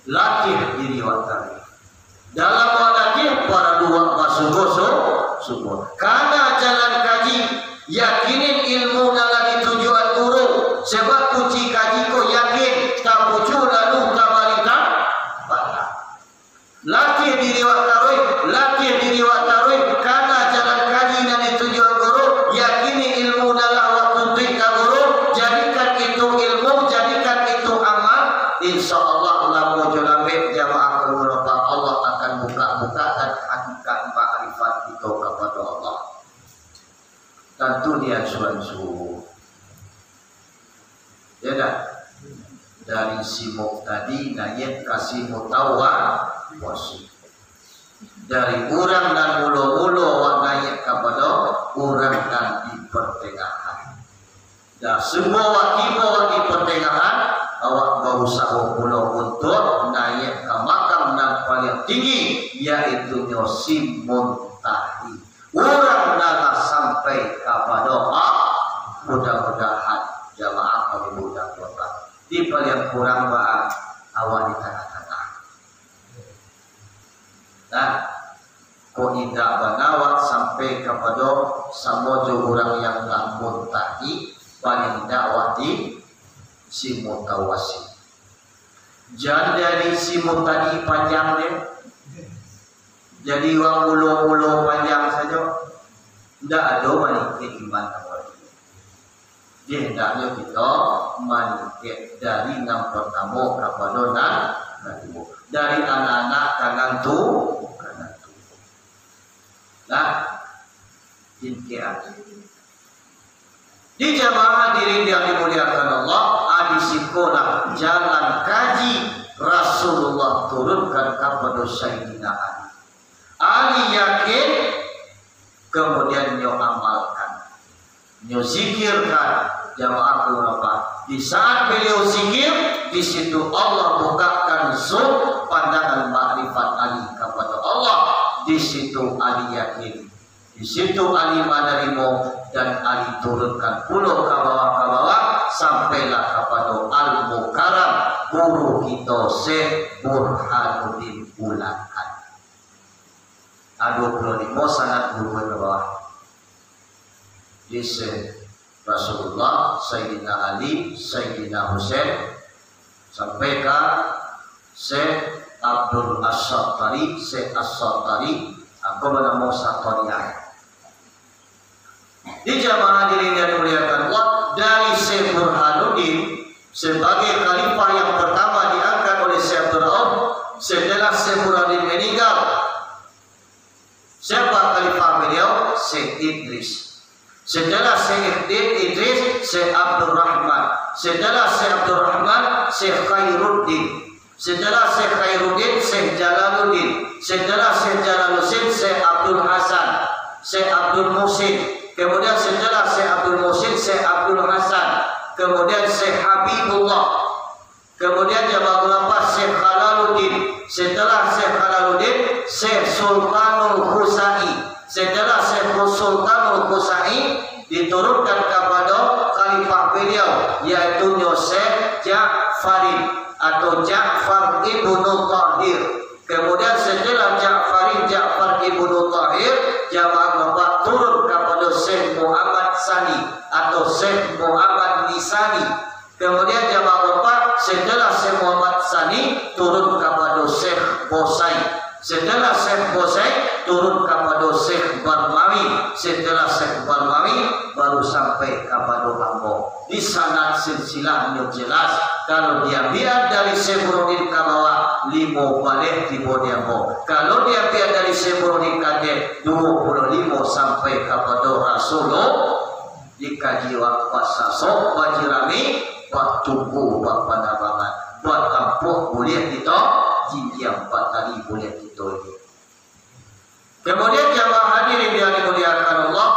Speaker 1: latih diri watari dalam latih para dua sungguh karena jalan kaji yakinin ilmu dalam tujuan guru, sebab kunci kaji ko yakin tak pucu lalu tak balita latih diri wataroi karena jalan kaji dan tujuan guru yakini ilmu dalam waktu tingkat guru, jadikan itu ilmu, jadikan itu amal, insya Allah lamu jolamik jamaah keberapa Allah akan buka-bukakan hakikat ma'rifat itu kepada Allah. Tentu dia suan-suan ya dah, dari si muqtadi nayat kasih mutawa wasi, dari orang dan mulu-mulu nayat kepada orang dan di pertengahan, dan semua wakibat di pertengahan awak berusaha mulu untuk nayat ke makam yang paling tinggi, yaitu si muntahi, orang dah sampai kepada Allah. Mudah-mudahan jamaah kami mudah-mudahan di paling kurang bahan awal di tengah-tengah. Nah, kau tidak banawat sampai kepada samojo orang yang tak muntahi, paling dakwah di si mutawasi. Jangan dari si muntahi panjang deh, jadi uang ulu-ulu panjang saja. Tidak ada manikit iman awal. Dia hendaknya kita manikit dari yang pertama kepada kedua, dari anak-anak kanan tu. Nah, intian di jamaah diri yang dimuliakan Allah, adi sekolah jalan kaji Rasulullah turunkan kepada Sayyidina Ali. Ali yakin, kemudian nyo amalkan, nyo zikirkan jamaah berapa. Di saat beliau zikir, di situ Allah bukakan zoom pandangan makrifat Ali kepada Allah. Di situ Ali yakin, di situ Ali menerima, dan Ali turunkan pulau ke bawah sampailah kepada Al-Mukarram, guru kita Syekh Burhanuddin Ulakan. 25 sangat guru ke bawah. Di Rasulullah, Sayyidina Ali, Sayyidina Husain, sampai ke Syekh Abdul As-Sattari, Syekh As-Sattari, aku menemu Sattoriah. Di jamaah diri yang dimuliakan Allah, dari Syekh Burhanuddin sebagai khalifah yang pertama diangkat oleh Syekh Abdul Rauf setelah Syekh Burhanuddin meninggal. Siapa khalifah beliau? Syekh Idris. Setelah Syekh Idris, Syekh Abdul Rahman. Setelah Syekh Abdul Rahman, Syekh Khairuddin. Setelah Syekh Khairuddin, Syekh Jalaluddin. Setelah Syekh Jalaluddin, Syekh Abdul Hasan, Syekh Abdul Muhsin. Kemudian setelah Syekh Abdul Muhsin, Syekh Abdul Hasan. Kemudian Syekh Habibullah. Kemudian jamaah ulama Syekh Khalaluddin. Setelah Syekh Khalaluddin, Syekh Sultanul Khusai. Setelah Syekh Sultanul Khusai diturunkan kepada khalifah beliau, yaitu Syekh Ja'fari atau Ja'far ibnu Tahir. Kemudian setelah Ja'far ibnu Tahir, jamaah bapak turun kepada Syekh Muhammad Sani atau Syekh Muhammad Nisani. Kemudian jamaah bapak setelah Syekh Muhammad Sani turun kepada Syekh Bosai. Setelah Syekh Bosek turun kepada Syekh Barmawi. Setelah Syekh Barmawi baru sampai kepada Ambo. Di sanad silsilahnya jelas. Kalau dia biar dari Syekh Burhanuddin ke bawah 5 balik di Ambo. Kalau dia biar dari Syekh Burhanuddin ke 25 sampai kepada Rasulullah. Dikaji waktu sasok wajirami buat tunggu buat penerbangan buat tampuk boleh kita jinjang 4 kali boleh kita ini. Kemudian jamaah hadirin yang dimuliakan Allah,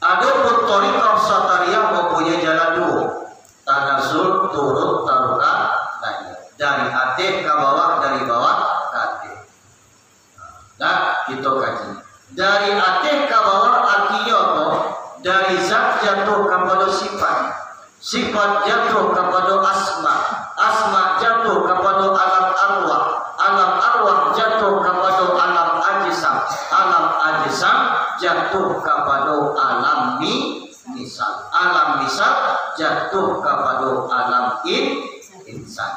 Speaker 1: ada pun thariqah Satariyah mempunyai jalan 2, tanazul turun taruka naik dari atas ke bawah, dari bawah ke atas. Nah kita kaji dari atas ke bawah artinya apa? Dari zat jatuh kepada sifat, sifat jatuh kepada asma, asma jatuh kepada alam arwah, alam arwah jatuh kepada alam ajsam, alam ajsam jatuh kepada alam misal, alam misal jatuh kepada alam insan.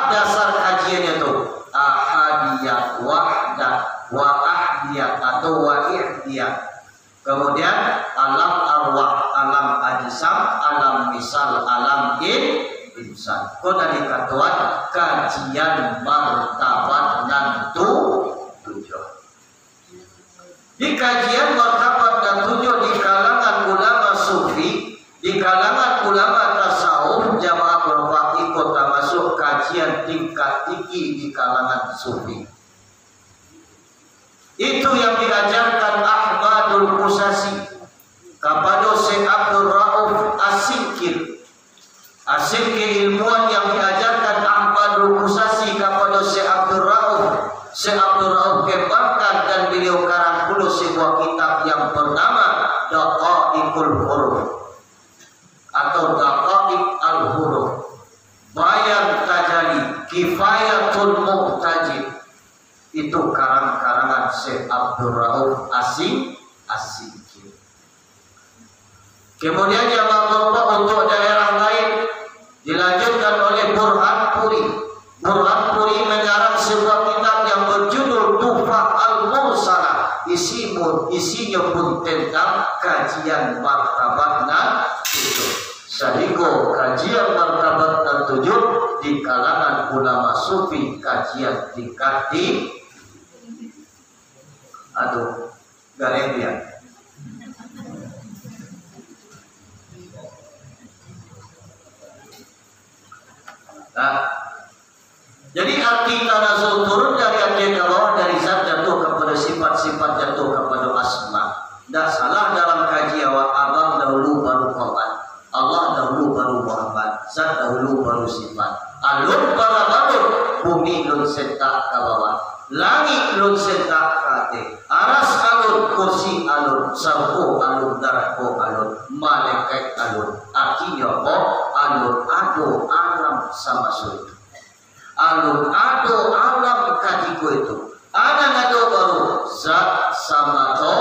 Speaker 1: Dasar kajiannya itu ahadiyah, wahdah, wa ahdiyah atau wa ihdiyah. Kemudian alam arwah, alam ajsam, alam misal, alam insan. Kau dari katuan kajian martabat dan tujuh. Di kajian martabat dan tujuh di kalangan ulama sufi, di kalangan ulama tasawuf, jamaah berwak ikut termasuk kajian tingkat tinggi di kalangan sufi. Itu yang diajarkan Ahmadul Qusasi kepada Syekh Abdul Rauf As-Sinkir. As-Sinkir ilmuwan yang diajarkan Ahmadul Qusasi kepada Syekh Abdul Rauf. Syekh Abdul Rauf kembangkan dan beliau karang puluh sebuah kitab yang bernama Daqaiqul Huruf atau Daqaiq al-Huruf. Bayan Tajali, Kifayatul Muqtajib. Itu karang-karangan Syekh Abdul Rauf As-Sinkir. Kemudian jamaah Allah untuk daerah lain dilanjutkan oleh Burhan Puri. Burhan Puri mengarang sebuah kitab yang berjudul Tuhfah Al-Mursalah. Isinya pun tentang kajian martabat dan tujuh. Sehingga kajian martabat dan tujuh di kalangan ulama sufi kajian tingkat tinggi. Aduh, gareng dia. Nah, jadi arti tanazul turun dari arti ke bawah, dari zat jatuh kepada sifat, sifat jatuh kepada asma. Tidak salah dalam kaji awak abang dahulu baru Quran, Allah dahulu baru Muhammad, zat dahulu baru sifat. Alun para balun, bumi lun sentak ke bawah, langit lun sentak ke atas, aras alun, kursi alun, sarpu alun, darahku alun, malaikat alun. Artinya apa? Alun ado alam sama sulit. Alun ado alam kajiku itu. Ada ngado baru zat sama to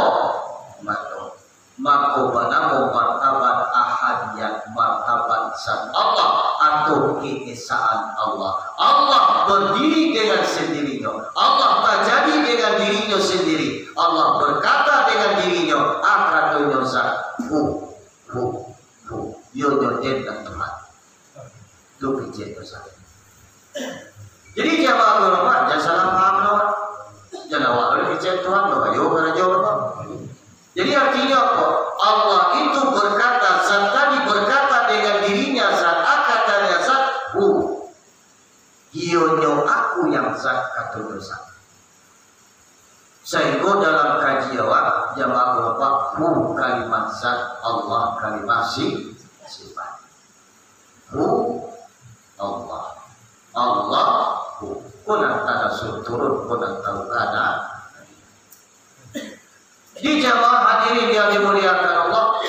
Speaker 1: mato. Maka namo martabat ahadiyah, martabat zat Allah atau keesaan Allah. Allah berdiri dengan sendirinya. Allah tak jadi dengan dirinya sendiri. Allah berkata dengan dirinya, akadunyo zat hu. Yo dan Tuhan. Itu kejadian besar. Jadi jamaah ulama jangan salah paham lawan. Jangan awal kejadian Tuhan bahwa yo karena jawab. Jadi artinya apa? Allah itu berkata, zat tadi berkata dengan dirinya, zat katanya zat hu. Hionyo aku yang zat kata zat. Sehingga dalam kajian jamaah ulama hu kalimat zat, Allah kalimat sifat. Hu Allah, Allah hu. Kunang tanazul turun, kunang taukana. Di jamaah hadirin yang dimuliakan Allah,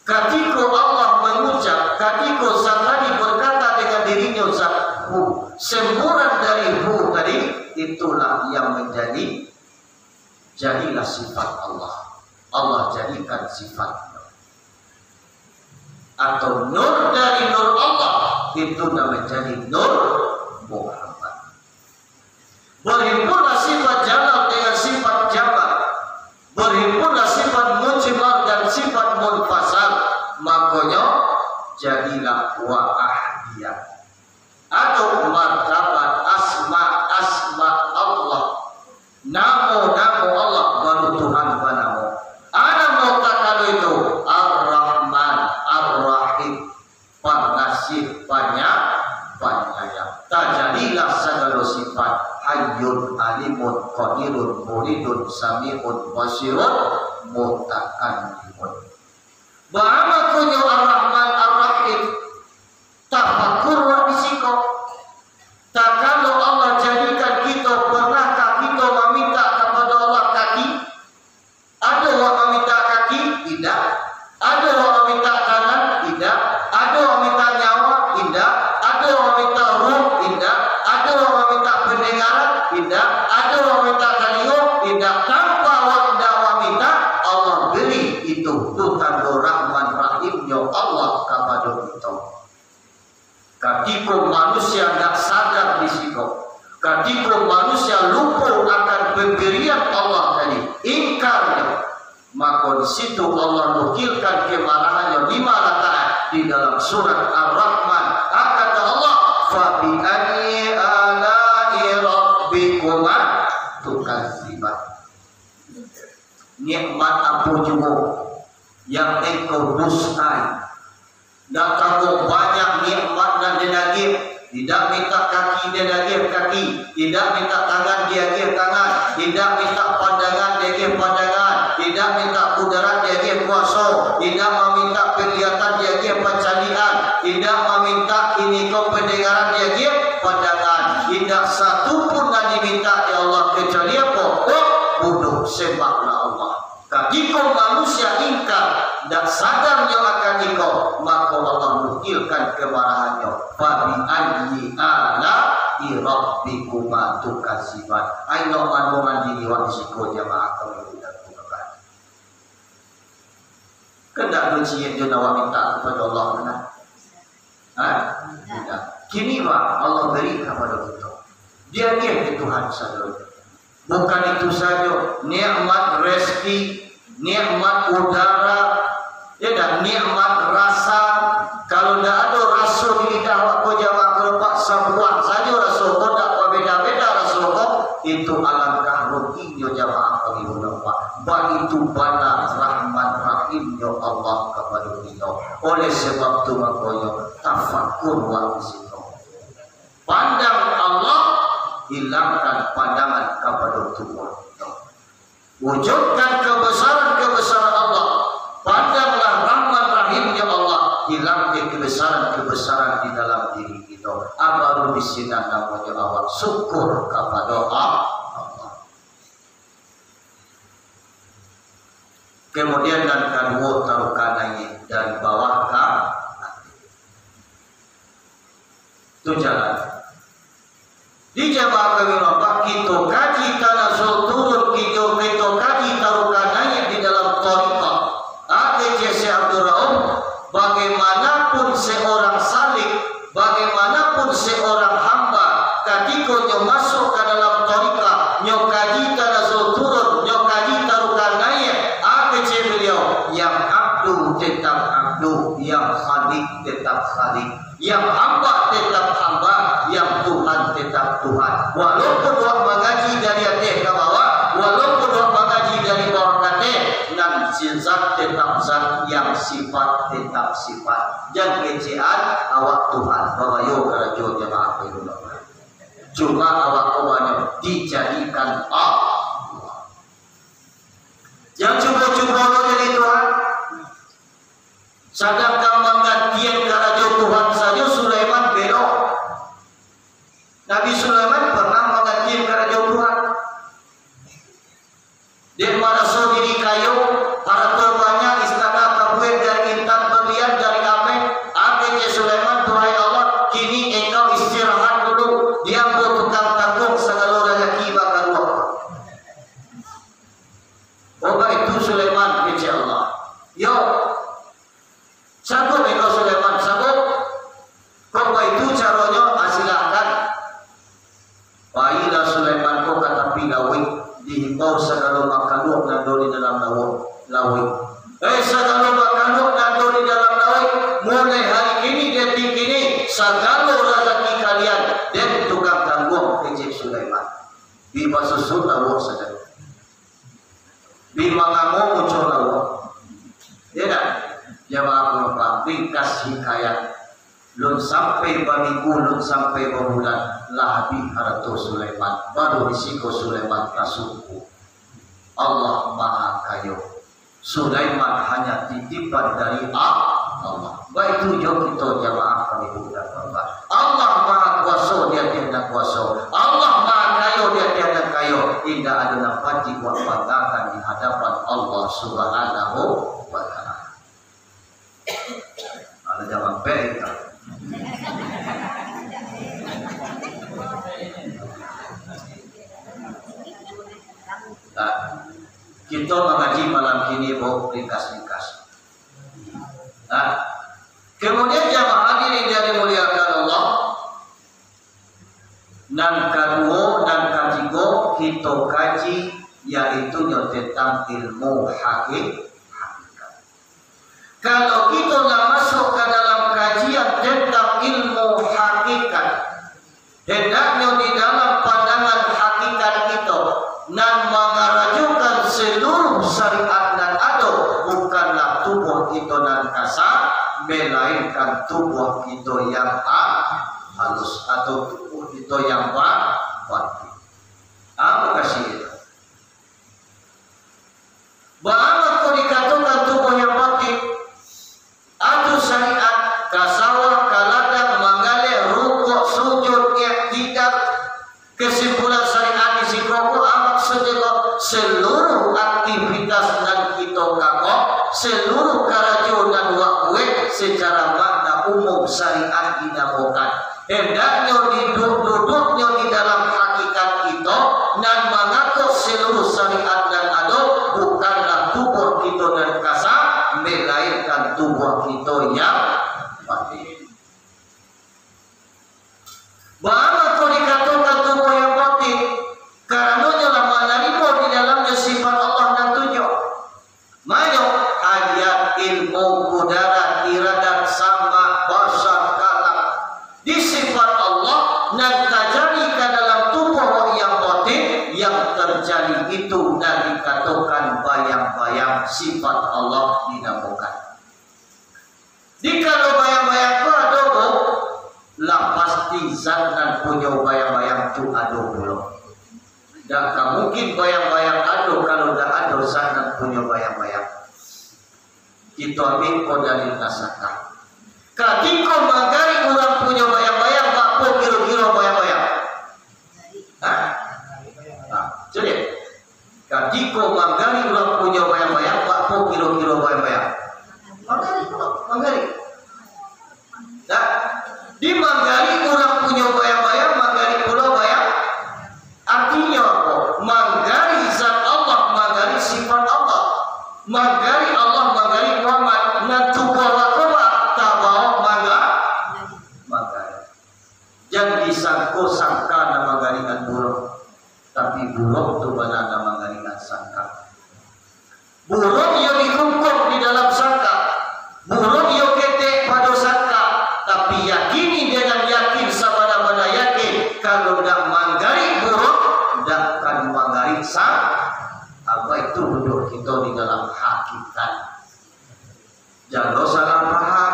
Speaker 1: ketika Allah mengucap, ketika zat tadi berkata dengan dirinya zat hu, semburan dari hu tadi, itulah yang menjadi jadilah sifat Allah. Allah jadikan sifatnya. Atau nur dari nur Allah itu menjadi nur Muhammad. ahdiyah atau martabat asma Allah, namo Allah baru Tuhan banamo. Ada mau kata itu Ar-Rahman Ar-Rahim, pengasih penyayang. Tajadilah segala sifat Hayyun Alimun Qadirun Muridun Sami'un Basirun Mutakallimun. Bahwa kunyo Ar-Rahman Ar-Rahim tafakur wa bisiko. Tak kalau Allah jadikan kita, pernahkah kita meminta kepada Allah kaki? Ada orang meminta kaki? Tidak. Ada orang meminta tangan? Tidak. Ada orang minta nyawa? Tidak. Ada orang minta ruh? Tidak. Ada orang minta pendengaran? Tidak. Ada orang minta telinga? Tidak. Tanpa orang minta, Allah beri itu. Tuhan Rahman Rahimnya Allah kepada kita. Ketika manusia tidak sadar di situ, ketika manusia lupa akan pemberian Allah tadi, ingkarnya, maka di situ Allah nukilkan kemarahannya di mana di dalam surat Ar-Rahman. Kata Allah, "Fabi ayyi ala'i rabbikuma tukadziban." Nikmat apa juga yang engkau dustai. Dan kamu banyak nikmat dan denagir. Tidak minta kaki denagir kaki, tidak minta tangan denagir tangan, tidak minta pandangan denagir pandangan, tidak minta kudarat denagir kuasa, tidak meminta penglihatan denagir pencalian, tidak meminta ini kau pendengaran denagir pandangan. Tidak satu pun yang diminta ya Allah kecuali apa? Oh, bodoh sembahlah Allah. Ketika manusia ingkar dan sadarnya akan engkau, maka Allah nukilkan kemarahannya. Fabi ayyi ala'i rabbikuma tukadziban. Ayo manungan diri wa siko jamaah kami tidak tukakan. Kendak berciin dia nak minta kepada Allah benar? Tidak. Kini Allah beri kepada kita. Dia ke Tuhan saja. Bukan itu saja, nikmat rezeki, nikmat udara, ya dan nikmat rasa. Kalau tidak ada rasa di lidah waktu jamaah kelopak sebuah saja rasa kau tak berbeda-beda rasa kau, itu alangkah ruginya jamaah kami menolak. Baik itu bana rahmat rahimnya Allah kepada kita. Oleh sebab itu makanya tafakur wa bisiko. Pandang Allah, hilangkan pandangan kepada Tuhan. Wujudkan kebesaran Allah. Pandanglah rahman rahimnya Allah. Hilangkan kebesaran di dalam diri kita. Abaru di sini namanya awal syukur kepada Allah. Kemudian dan kedua taruh kanannya dari bawah ke itu jalan. Di jamaah kami nampak kita kaji tanazul turun kita kaji taruhkan naik di dalam thariqah. ADC Abdul Rauf, bagaimanapun seorang salik, bagaimanapun seorang hamba, ketika nyo masuk ke dalam thariqah, nyo kaji tanazul turun, nyo kaji taruhkan naik, ADC beliau yang abdu tetap abdu, yang khalik tetap khalik, yang hamba tetap hamba, yang Tuhan tetap Tuhan. Walaupun orang mengaji dari atas ke bawah, walaupun orang mengaji dari bawah ke atas, dan zat tetap zat, yang sifat tetap sifat. Jangan kecean awak Tuhan bahwa yo kerajo jamaah itu. Cuma awak kawannya dijadikan Allah. Yang cuba-cuba lo jadi Tuhan. Sedangkan menggantian kerajo Tuhan saja Sulaiman belok. Nabi Sulaiman pernah menggantikan kerajo Tuhan. Dia merasa diri kayu, harta banyak, istana kabuir dari intan berlian dari Amen. Akhirnya Sulaiman, Tuhan Allah, kini engkau istirahat dulu. Dia buat tukang tanggung segala rezeki bakal luar. Oh itu Sulaiman, insya Allah. Yo, satu sagala rezeki kalian dan tukang tanggung kecil Sulaiman. Bima susun lawa saja. Bima ngamu muncul lawa. Ya kan? Jawab apa? Ringkas hikayat. Lun sampai baminggu, lun sampai berbulan lah haratu Sulaiman. Baru risiko Sulaiman kasuku. Allah Maha Kayo. Sulaiman hanya titipan dari Allah. Baik itu jauh kita jamaah kami budak Bapak. Allah Maha Kuasa, dia tiada kuasa. Allah Maha Kayo, dia tiada kayo. Tidak ada dapat dibanggakan di hadapan Allah Subhanahu wa Ta'ala. Ada jawab baik. Nah, kita mengaji malam ini mau ringkas-ringkas. Nah, kemudian jamaah hadirin yang dimuliakan Allah, dan kedua dan ketiga kita kaji yaitu tentang ilmu hakikat. Kalau kita nak masuk ke dalam kajian tentang ilmu hakikat, hendaknya di dalam pandangan hakikat kita dan mengarajukan seluruh syariat dan adab bukanlah tubuh kita dan kasar, melainkan tubuh kita yang halus atau tubuh kita yang batin. Apa kasih itu? Bahwa kau dikatakan tubuh yang batin, atau syariat kasawa kaladang mangale rukuk sujud i'tidal, kesimpulan syariat di sikoku amat sedekah seluruh aktivitas dan kita kakok seluruh karajo dan wakwe secara makna umum syariat dinamakan hendaknya duduknya di dalam hakikat kita dan mengaku seluruh syariat dan adab bukanlah tubuh kita dan kasar melainkan tubuh kita yang batin. Bahwa kau dikatakan tubuh yang batin karena dalam menerima di dalamnya sifat Allah dan tujuh. Mayo ayat ilmu kudara iradat sama basar kalam di sifat Allah dan terjadi ke dalam tubuh yang batin yang terjadi itu dan dikatakan bayang-bayang sifat Allah dinamakan. Jika bayang-bayang itu ada lah pasti zat dan punya bayang-bayang itu ada belum. Dan mungkin bayang-bayang ada kalau tidak ada zat dan punya bayang-bayang. Kita ambil kodalil nasakah. Ketika magari orang punya bayang-bayang, apa kira-kira bayang-bayang? Jadi, ketika magari orang punya bayang-bayang, apa kira-kira bayang-bayang? Magari. Nah, di Manggali orang punya bayang-bayang, Manggali pula bayang. Artinya apa? Manggali zat Allah, Manggali sifat Allah. Manggali Allah, Manggali Muhammad. Nanti bawa tabawa Manggali. Jangan disangka-sangka nama garingan buruk. Tapi buruk itu benar nama garingan sangka. Buruk yang dikumpul di dalam sangka. Buruk yang ketek pada sangka. Tapi yakini dengan yakin sabada-bada yakin kalau dah manggari buruk dah akan manggari sang. Apa itu duduk kita di dalam hakikat. Jangan salah paham.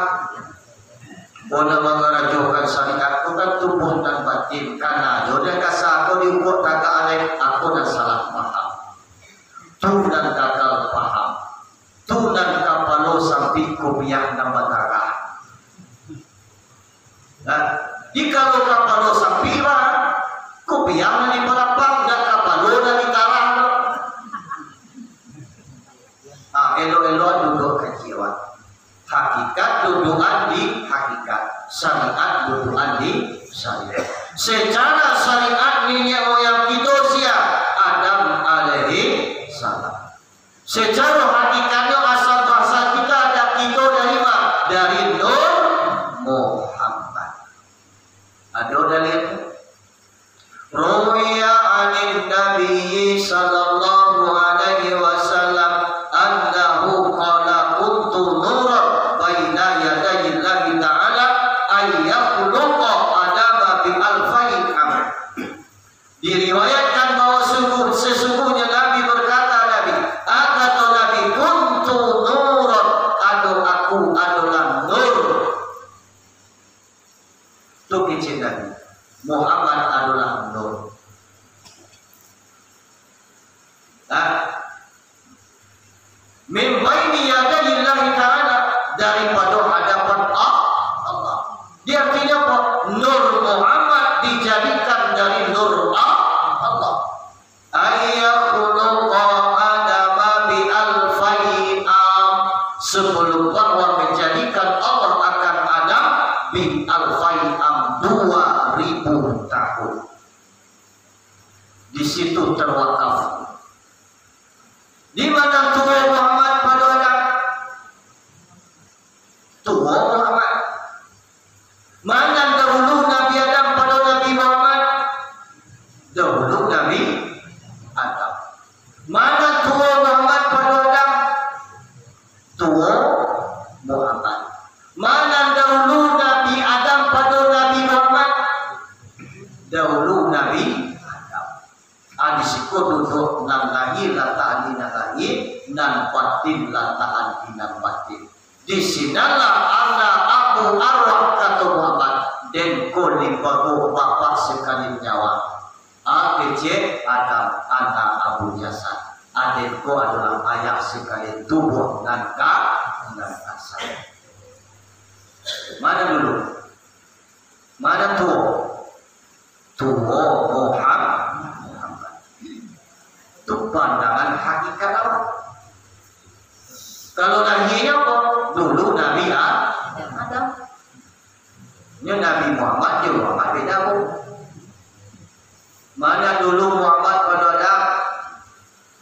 Speaker 1: Bona mengarajukan syariat itu kan tubuh dan batin karena jodoh kasar aku diukur tak alih aku dan salah paham. Tu dan gagal paham. Tu dan kapalo sampai kubiah dan batara. Nah, jika lo kapalo sampira, kubiang di balapang dan kapalo dari tarang. Elo-elo duduk kejiwaan. Hakikat dudukan di hakikat, syariat dudukan di syariat. Secara syariat nenek moyang kita sia Adam alaihi salam. Secara hakikatnya asal bahasa kita ada kita dari mana? Dari Nur Muhammad. Ada dalil. Ruwiya anin Nabi sallallahu alaihi wasallam annahu qala kuntu nuran baina yadayi Allah ta'ala ayyahu yakhluqa adama bi alfain am. Diriwayatkan bahwa sesungguhnya Nabi berkata, Nabi kuntu nuran, aku adalah nur. Itu kecil Nabi Muhammad adalah nur. Min baini yadayillahi ta'ala, daripada hadapan Allah. Dia artinya apa? Nur Muhammad dijadikan dari nur Allah. Ayyakhluqa adama bi alfai am, sebelum bahwa menjadikan Allah akan Adam bi alfai am, 2000 tahun. Di situ terwakaf. Di mana tua Muhammad pada Adam? Tua Muhammad. Mana dahulu Nabi Adam pada Nabi Muhammad? Dahulu Nabi Adam. Mana tua Muhammad pada Adam? Tua Muhammad. Mana dahulu Nabi Adam pada Nabi Muhammad? Dahulu Nabi Adam. Adisiku duduk nang lahir lataan dina lahir, nan batin lataan dina batin. Di sinalah ana Abu Arwah kata Muhammad, dan kuli baru bapak sekali nyawa. ABJ Adam, anak Abu Jasad. Adikku adalah ayah sekali tubuh dan kasar. Mana dulu? Mana tua? Tua Muhammad. Itu pandangan hakikat Allah. Kalau lahirnya apa? Dulu Nabi Adam. Ini Nabi Muhammad, dia Muhammad beda pun. Mana dulu Muhammad pada Adam?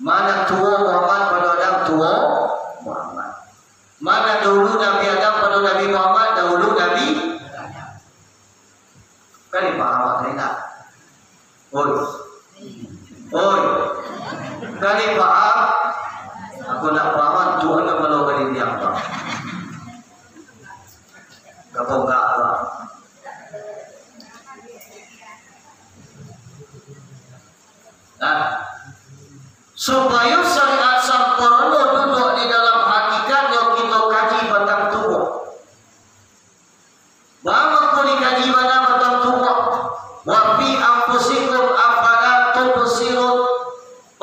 Speaker 1: Mana tua Muhammad pada Adam? Tua Muhammad. Mana dulu Nabi Adam pada Nabi Muhammad? Dahulu Nabi Adam. Kan paham atau tidak? Oi. Kali paham? Aku nak paham Tuhan nak malu kali dia apa? Kapok gak apa? Nah, supaya syariat sempurna duduk di dalam hakikat yang kita kaji batang tubuh. Bagaimana kau dikaji batang tubuh? Wa fi anfusikum afala tubsirun.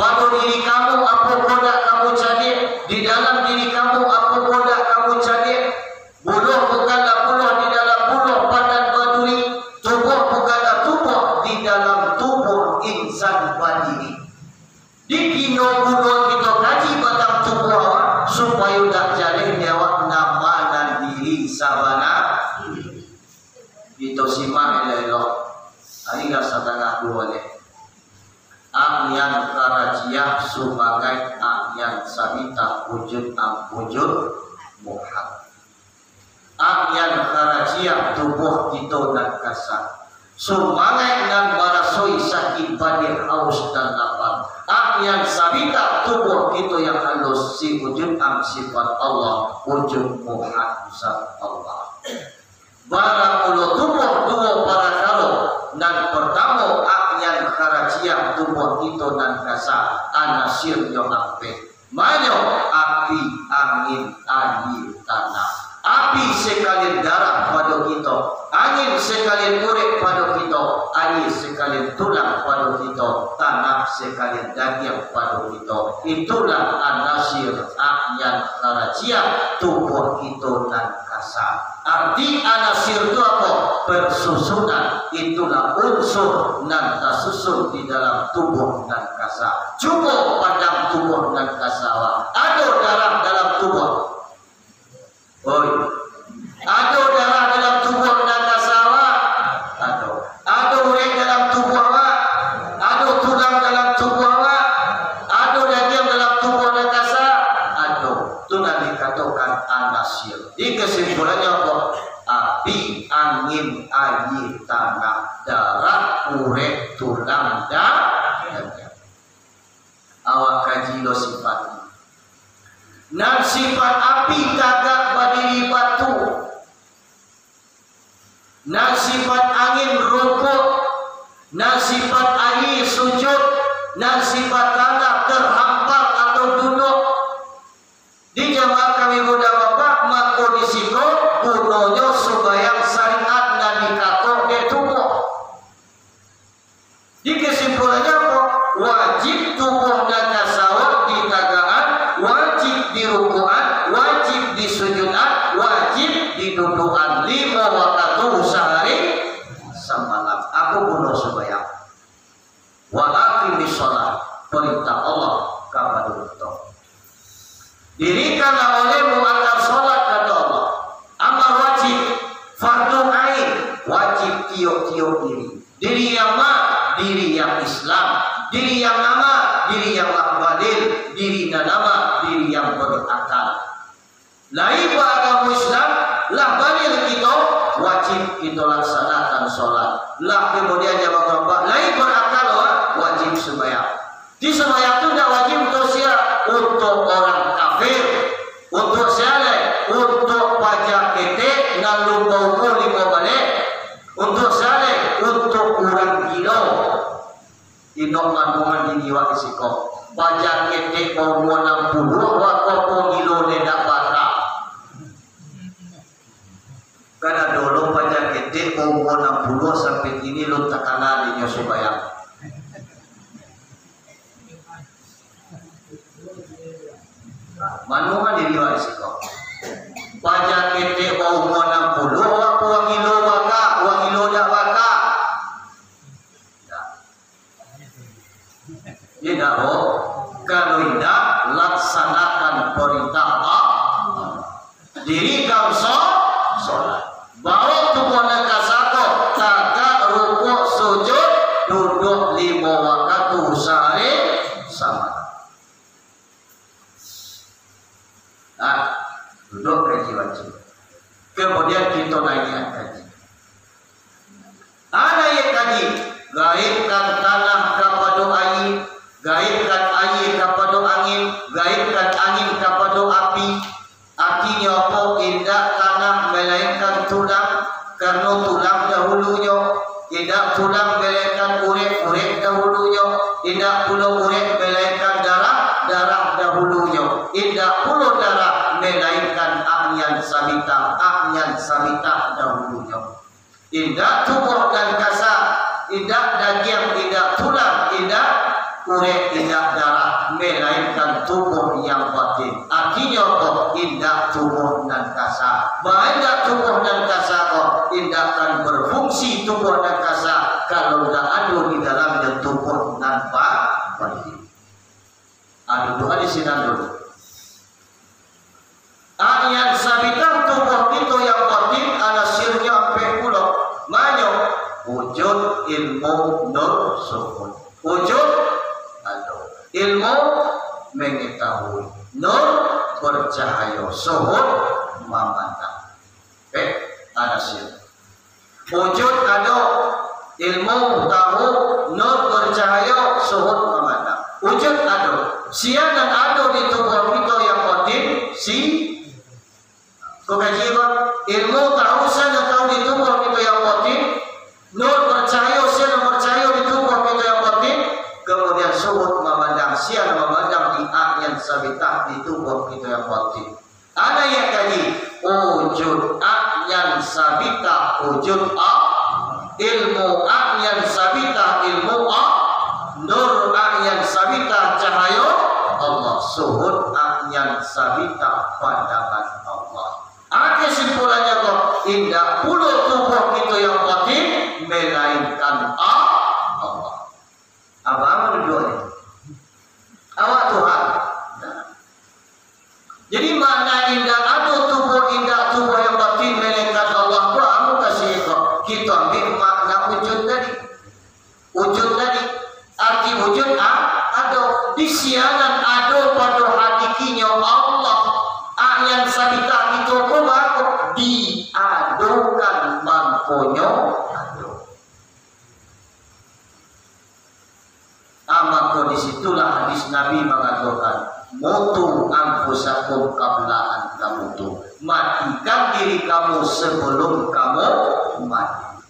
Speaker 1: Pada diri kamu apa kodak kamu cari? Di dalam diri kamu apa kodak kamu cari? Buluh bukanlah buluh di dalam buluh badan baduri. Tubuh bukanlah tubuh di dalam tubuh insan badiri. Dikino buluh kita kaji batang tubuh supaya tak cari jawab nama dan diri sabana. Itu simak elok. Hari gak setengah dua leh. Akyan karajiah sebagai akyan sabita wujud wujud muhal. Akyan karajiah tubuh kita dan kasar. Semangat dan barasoi sakit badir haus dan lapar. Akyan sabita tubuh kita yang halus si wujud sifat Allah, wujud muhal zat Allah. Barang ulu tubuh dua para karo dan pertama akyan karajiah tubuh kita dan kasar anasir yang ape manyo api angin air tanah. Api sekalian darah pada kita, angin sekalian urip pada kita, air sekalian tulang pada kita, tanah sekalian daging pada kita. Itulah anasir akyan karajiah tubuh kita dan kasar. Arti anasir itu apa? Bersusunan. Itulah unsur dan tersusun di dalam tubuh dan kasar. Cukup pandang tubuh dan kasar. Ada darah dalam tubuh. Oi, ada darah dalam tubuh dan kasar. Ada urip dalam tubuh. Ada tulang dalam tubuh. Ada daging dalam tubuh dan kasar. Ada. Itu nanti dikatakan anasir. Di kesimpulannya apa? Api, angin, air, tanah, darah, urip, tulang, dan daging. Awak kaji lo sifatnya. Nan sifat api kagak berdiri batu. Nasifat angin rukuk, nasifat air sujud, nasifat tanah terhampar atau duduk. Di jamaah kami budak bapak mako disiko gunonyo subayang syariat nabi kato de tubuh. Di kesimpulannya apa? Wajib tubuh dan tasawuf di tagaan, wajib di rukuan, wajib di sujudan, wajib di dudukan 5 waktu sehari semalam. Aku bunuh subayang. Walakin sholat perintah Allah kepada kita. Dirikanlah olehmu akan sholat kata Allah. Amal wajib, fardu ain, wajib tiup-tiup diri. Diri yang diri yang Islam, diri yang nama, diri yang lakbadil, diri dan nama, diri yang berakal. Lain agama Islam, lakbadil kita wajib kita laksanakan sholat. Lah kemudian jawab bapak, lain berakal wajib sembahyang. Di sembahyang itu tidak wajib untuk siapa? Untuk orang kafir, untuk siapa? Untuk pajak ketek, lalu bau lima balik. Untuk siapa? Untuk orang gila. Indok kandungan di jiwa isiko. Pajak ketek bau 60, waktu gila tidak batal. Karena dulu pajak ketek bau 60 sampai kini lu tak kenal di sembahyang. Manungan diri warisiko. Pajak ketek bau 60, waktu wangilo baka, wangilo dak baka. Tidak kalau tidak laksanakan perintah Allah. Diri kau sholat. Bawa tubuh nakasako, tagak rukuk sujud, duduk 5 waktu sehari sama. Duduk kaji wajib. Kemudian kita naikkan kaji. Ada yang kaji, gaibkan tanah kepada air, gaibkan air kepada angin, gaibkan angin kepada api. Artinya apa? Tidak tanah melainkan tulang, karena tulang dahulunya. Tidak tulang melainkan urat dahulunya. Tidak pula urat melainkan darah dahulunya. Tidak pula darah melainkan ahyan sabita dahulunya. Tidak tubuh dan kasar, tidak daging, tidak tulang, tidak urat, tidak darah, melainkan tubuh yang batin. Artinya tidak tubuh dan kasar. Banyak tubuh dan kasar tidak akan berfungsi tubuh dan kasar kalau tidak ada di dalamnya tubuh dan batin. Ada doa di sini dulu. Ayat sabitah tubuh itu yang batin ada sirnya sampai pulau. Manyo wujud ilmu nur suhud. Wujud ada ilmu mengetahui, nur bercahaya, suhud memandang. Ada sir. Wujud ada ilmu tahu, nur bercahaya, suhud memandang. Wujud ada. Siang dan ada di tubuh kita yang batin kau kaji apa? Ilmu tahu sana tahu di tubuh kita yang batin, nur percaya sana percaya di tubuh kita yang batin, kemudian suhud memandang siang memandang di yang sabitah di tubuh kita yang batin. Ada yang kaji wujud yang sabitah wujud ilmu yang sabitah ilmu nur yang sabitah cahaya Allah, suhud yang sabitah pandangan Allah. Kesimpulannya tidak puluh tubuh kita yang batin melainkan Allah. Apa berdoa? Awak Tuhan. Jadi mana indah ada tubuh yang batin melainkan Allah. Kamu kasih kita ambil makna wujud tadi. Wujud tadi arti wujud ada di sianan ada pada hakikinya Allah. Yang sabitah itu kubaku diadukan mangkonyo maka disitulah hadis Nabi mengatakan mutu anfusakum qabla an tamutu. matikan diri kamu sebelum kamu mati.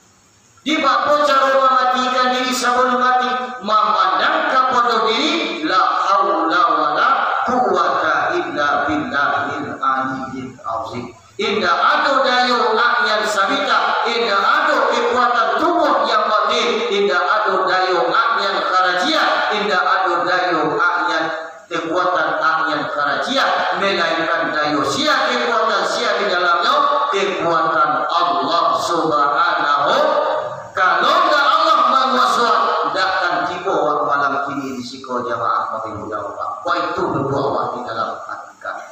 Speaker 1: Di bapa cara mematikan diri sebelum mati, memandang kepada diri la haula wala quwwata illa billahil aliyyil azim. Indah ada daya yang sabita, indah ada kekuatan tubuh yang batin, indah ada daya yang kharajiyah, indah ada daya yang kekuatan yang kharajiyah, melainkan daya sia kekuatan sia di dalamnya kekuatan Allah Subhanahu. Kalau dah Allah menguasai, dah akan tiba malam kini di siko jamaah mabiru Allah. Wah itu berdoa di dalam hati kami.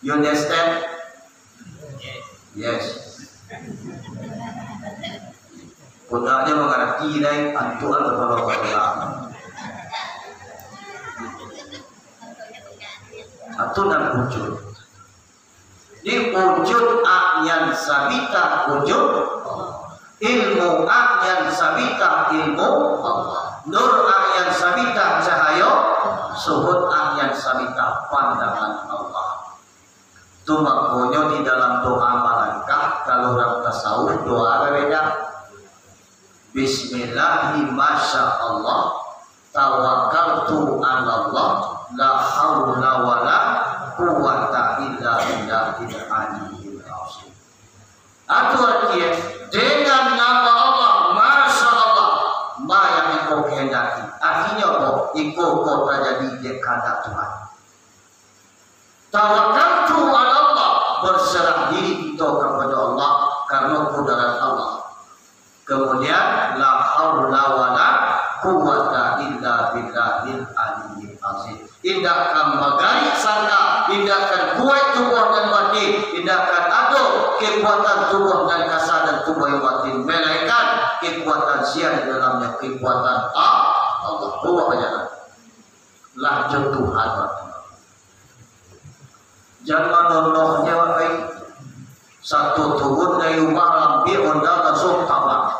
Speaker 1: You understand? Yes. Pundaknya mengerti dari antuan kepada Allah. Aturan wujud. Di wujud yang sabita wujud, ilmu yang sabita ilmu, nur yang sabita cahaya, suhud yang sabita pandangan Allah. Itu makanya di dalam doa malangkah kalau orang tasawuf doa berbeda. Bismillahi masya Allah tawakkaltu ala Allah la haula wala quwwata illa billahil aliyyil azim. Itu artinya dengan nama Allah masya Allah ma yang engkau kehendaki. Artinya apa? Engkau kota jadi kehendak Tuhan. Tawakkaltu ala Allah, berserah diri kita kepada Allah karena kudarat Allah. Kemudian la haula wala quwwata illa billahil aliyyil azim. Indahkan magari sangka, indahkan kuat tubuh dan batin, indahkan ada kekuatan tubuh dan kasar dan tubuh yang batin, melainkan kekuatan sia di dalamnya kekuatan Allah. Kuat aja lah Tuhan. Jangan nolongnya wakai satu turun dari rumah lambi onda langsung tabak.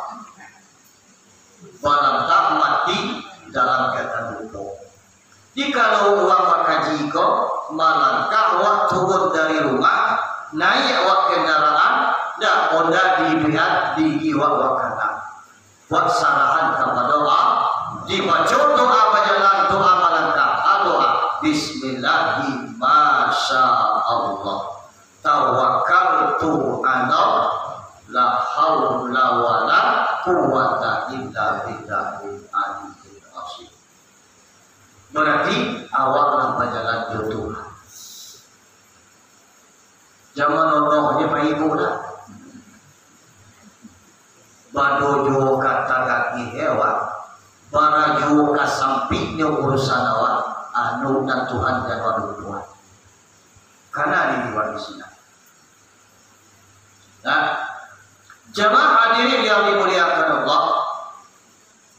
Speaker 1: Barang tak mati dalam keadaan lupa. Jikalau uang makaji kau malangkah awak turun dari rumah, naik awak kendaraan, dah onda dilihat di jiwa awak kanan. Buat sarahan kepada Allah, dibaca doa berjalan doa malangkah, doa Bismillahirrahmanirrahim. Masya Allah tawakkaltu ala la haula wala quwwata illa billahil aliyyil azim. Berarti awaklah berjalan jodoh. Jangan nontonnya Pak Ibu dah. Badojo kata kaki hewan, barajo kasampingnya urusan awak. Anu dan Tuhan dan waduh Tuhan. Karena di luar di sini. Nah, jemaah hadirin yang dimuliakan Allah,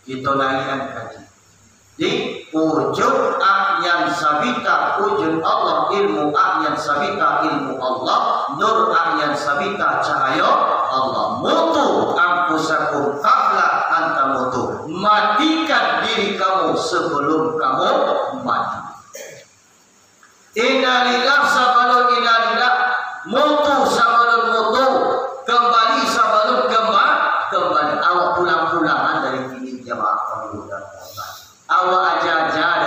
Speaker 1: kita naikkan kaji. Di wujud yang sabita wujud Allah, ilmu yang sabita ilmu Allah, nur yang sabita cahaya Allah. Mutu anfusakum qabla an tamutu. Matikan diri kamu sebelum kamu mati. Innalillah sabalun innalillah, mutu sabalun mutu, kembali sabalun kembali. Awak pulang-pulangan dari kini jamaah kami dan Allah. Awak aja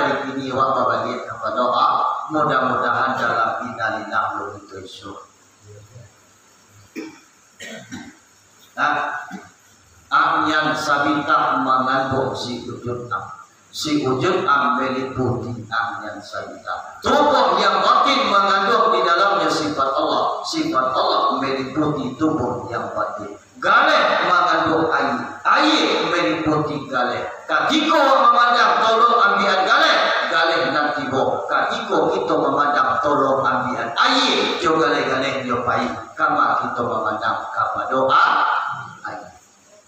Speaker 1: dari kini awak berbagi kepada doa. Mudah-mudahan dalam innalillah belum itu isu. Nah, yang sabita mengandung si wujud si wujud meliputi yang sabita. Tubuh yang batin mengandung di dalamnya sifat Allah. Sifat Allah meliputi tubuh yang batin. Galeh mengandung air meliputi galeh. Ketika memandang tolong ambilan galeh nanti boh. Ketika kita memandang tolong ambilan air, juga galeh nyopai. Kama kita memandang kepada doa.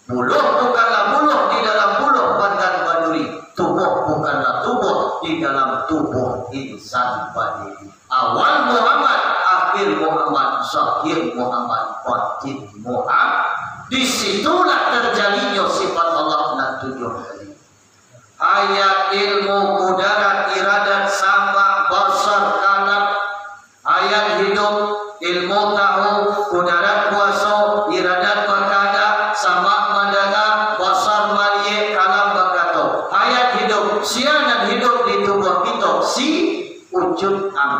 Speaker 1: Buluh bukanlah buluh di dalam buluh badan baduri. Tubuh bukanlah tubuh di dalam tubuh insan baduri. Awal Muhammad, akhir Muhammad, zahir Muhammad, batin Muhammad. Disitulah terjadinya sifat Allah dan tujuh kali. Ayat ilmu kudarat iradat sama basar kalam. Ayat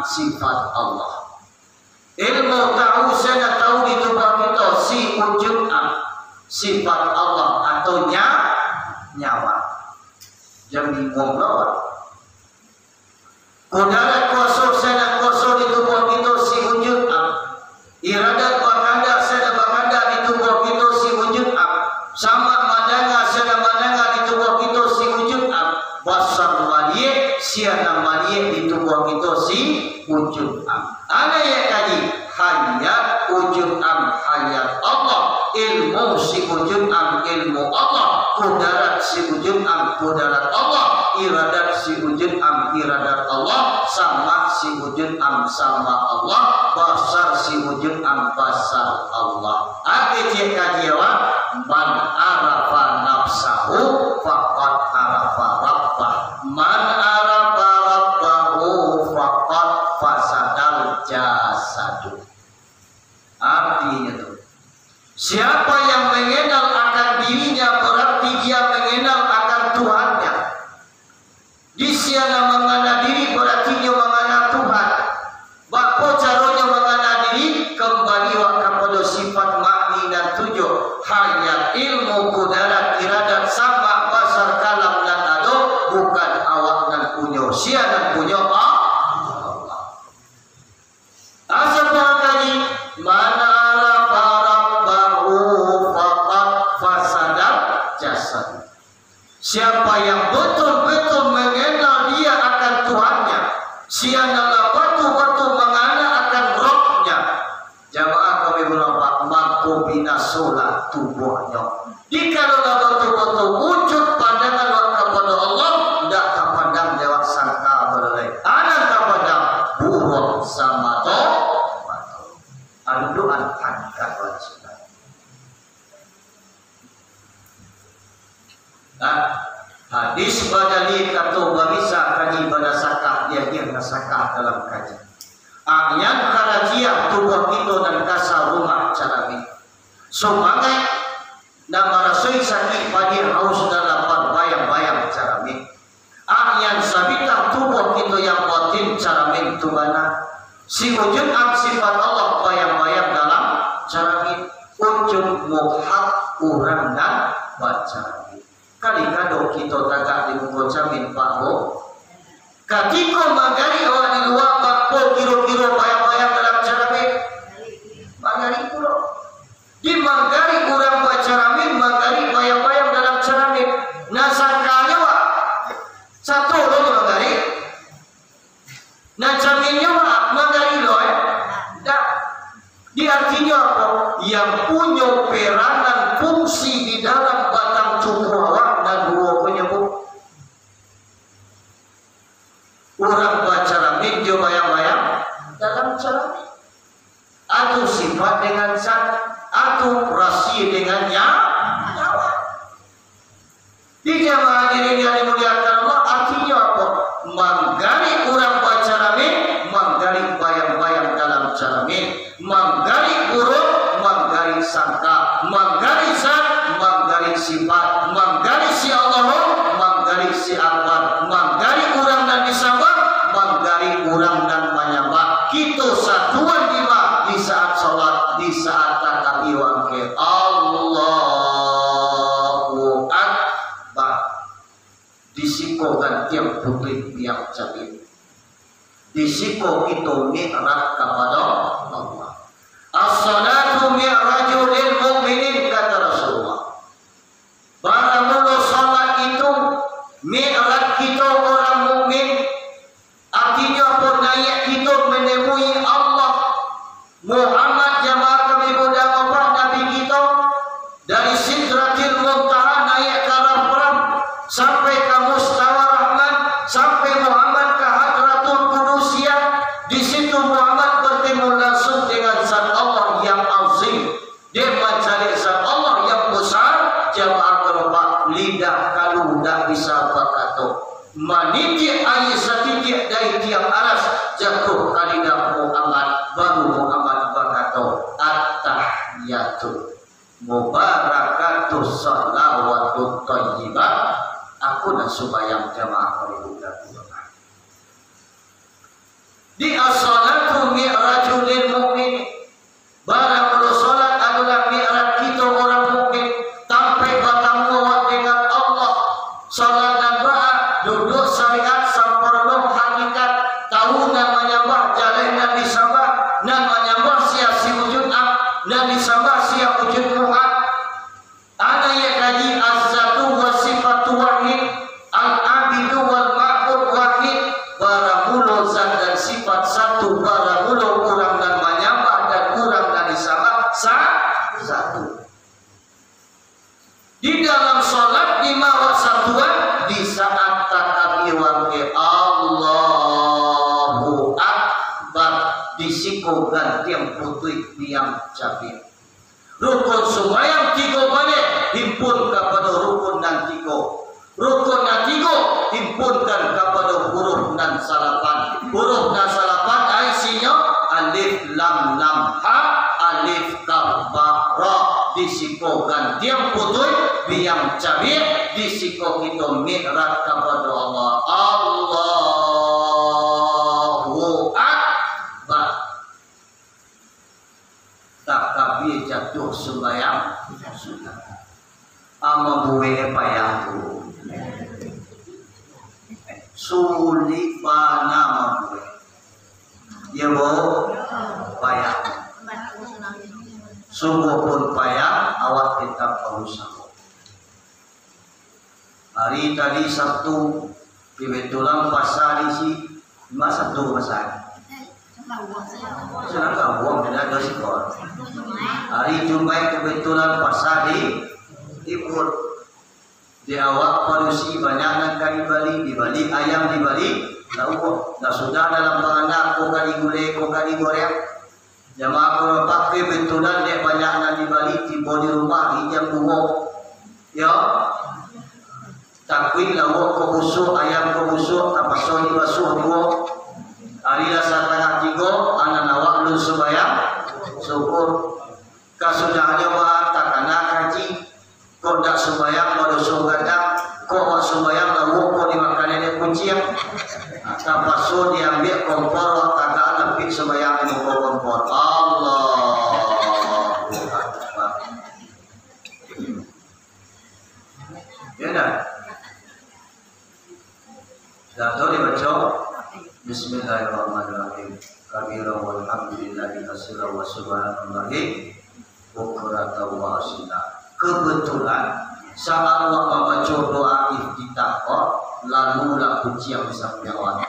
Speaker 1: sifat Allah. Ilmu tahu sana tahu di tubuh kita si wujud sifat Allah atau nyawa. Jangan bingung lawan. Udara kosong sana kosong di tubuh kita si wujud iradat bakanda sana bakanda di tubuh kita si wujud sama madanga sana madanga di tubuh kita si wujud basar malie siana malie di tubuh kita si wujud ana ya kaji hayat wujud hayat Allah, ilmu si wujud ilmu Allah, kudarat si wujud kudarat Allah, iradat si wujud iradat Allah, sama si wujud sama Allah, basar si wujud basar Allah. Akhirnya kajiwa man arafa nafsahu faqad arafa rabbah, man arafa rabbahu faqad fasadal jasadu. Artinya tuh, siapa yang mengenal akan dirinya berarti dia mengenal akan Tuhannya. Di siana mengenal diri berarti dia mengenal Tuhan. Bapa caranya mengenal diri kembali kepada sifat makni dan tujuh. Hayat ilmu kudarat iradat sama basar kalam dan ado bukan awak dan punya sia dan punya Allah. Asal tadi mana arafa rabbahu faqad fasadat jasad. Siapa yang betul-betul mengenal dia akan Tuhannya, siapa betul-betul mengenal akan rohnya. Jamaah kami berapa mampu bina solat tubuhnya. Jikalau betul-betul wujud pandangan kepada Allah, tidak terpandang lewat sangka berlai. Anak terpandang buruk sama toh. Aduan angkat wajib. Hadis badali kata bisa kaji pada sakah dia nasakah dalam kaji. Yang karajiah tubuh kita dan kasar rumah carabi. Semangat nama rasoi sakit padi haus dan lapar bayang-bayang carabi. Yang sabitah tubuh kita yang batin caramin tubana. Si wujud sifat Allah bayang-bayang dalam carabi. Wujud muhak urang dan baca. Kali-kado kita tagak di muka camin pakho. Ketika magari awak di luar pakho kiro-kiro bayang-bayang dalam caramin. Magari pula. Di magari kurang buat caramin, magari bayang-bayang dalam caramin. Nasangkanya wak. Satu loh magari. Nah caminnya wak magari loh tak. Di artinya apa? Yang punya peranan fungsi di dalam batang tubuh awak dan dua penyebut. Orang baca ramin dia bayang-bayang dalam caramin. Atau sifat dengan zat, atau rasi dengan nyawa. Di jamaah diri yang dimuliakan Allah artinya apa? Menggali orang baca ramin, menggali bayang-bayang dalam caramin, menggali buruk, menggali sangka, menggali zat, menggali sifat, menggali si Allah, menggali si akbar, menggali orang dan disambah, menggali orang dan menyembah. Kita satuan di saat sholat, di saat takbir wangke Allahu Akbar. Disikokan tiap putri tiap cabin. Disiko itu mi'raj kepada Allah. As-salatu mi'rajul lil mu'minin kata Rasulullah. Barakallahu salat itu mi'raj kita orang mukmin. Artinya apa? Naik kita menemui Allah. Muhammad jamaah kami muda apa Nabi kita dari Sidratil Muntaha naik ke Arafah sampai ke Mustawa Rahman sampai Muhammad ke Hadratul Qudusiyah. Di situ Muhammad bertemu langsung dengan zat Allah yang azim. Dia mencari zat Allah yang besar. Jamaah kelompok lidah kalau tidak bisa berkata. Manitik air setitik dari tiap aras jatuh ke lidah Muhammad. Baru Muhammad berkata at-tahiyatu mubarakatuh salawatut thayyibah. Aku dan subayang jamaah peribadatan. Di as-salatu mi'rajul mu'min. Barang mulu salat adalah mi'raj kita orang mukmin. Sampai bertemu dengan Allah. Salat dan doa, duduk syariat sempurna hakikat. Tahu dan menyembah jalan Nabi Sabah dan menyembah sia si wujud Nabi Sabah sia wujud Muhammad. Ada yang kaji az-zatu wa sifatu wahid, al-abidu wal ma'bud wahid. Baramulu zat dan sifat satu, baramulu kurang dan menyembah dan kurang dan disembah satu. Di dalam salat di mawa satuan di saat takbir ke Allahu Akbar disiko gantian putih diam cabir. Rukun sembahyang tiga balik himpun kepada rukun dan tiga. Rukun dan tiga himpunkan kepada huruf dan salapan. Huruf dan salapan isinya alif lam lam ha, alif kaf ba ra. Disiko gantian putih biang cabir, disiko kita mi'raj kepada Allah. Allahu Akbar. Takbir jatuh sembahyang sudah. Ama buwe payah tu. Sulit bana buwe. Ya bo payah. Sungguh pun payah, awak tetap berusaha. Hari tadi Sabtu, kebetulan pasar isi, cuma Sabtu pasar. Senang tak buang, tidak ada sikor. Hari Jumat kebetulan pasar di Timur. Di awak produksi banyak nak kali balik, di balik ayam di balik, tahu dah sudah dalam penganak, kau kali gulai, kau kali goreng. Jamaah kalau pakai betulan dia banyak nak di balik, tiba di rumah hijau bunga. Ya, takwin lawak kau busuk, ayam kau busuk, apa soni basuh dua. Hari dah setengah tiga, anak awak belum sembahyang, syukur. Kasudahnya bah tak kena kaji, kau tak sembahyang pada sunggadang, kau tak sembahyang lawak kau dimakan nenek kucing. Tak basuh diambil kompor, tak ada lebih sembahyang di muka kompor. Allah. Ya dah. Dah tahu dibaca. Bismillahirrahmanirrahim. Kabira walhamdulillahi katsira wa subhanallahi bukratan wa asila. Kebetulan saat awak membaca doa iftitah lalu lah kunci yang bisa menjawab.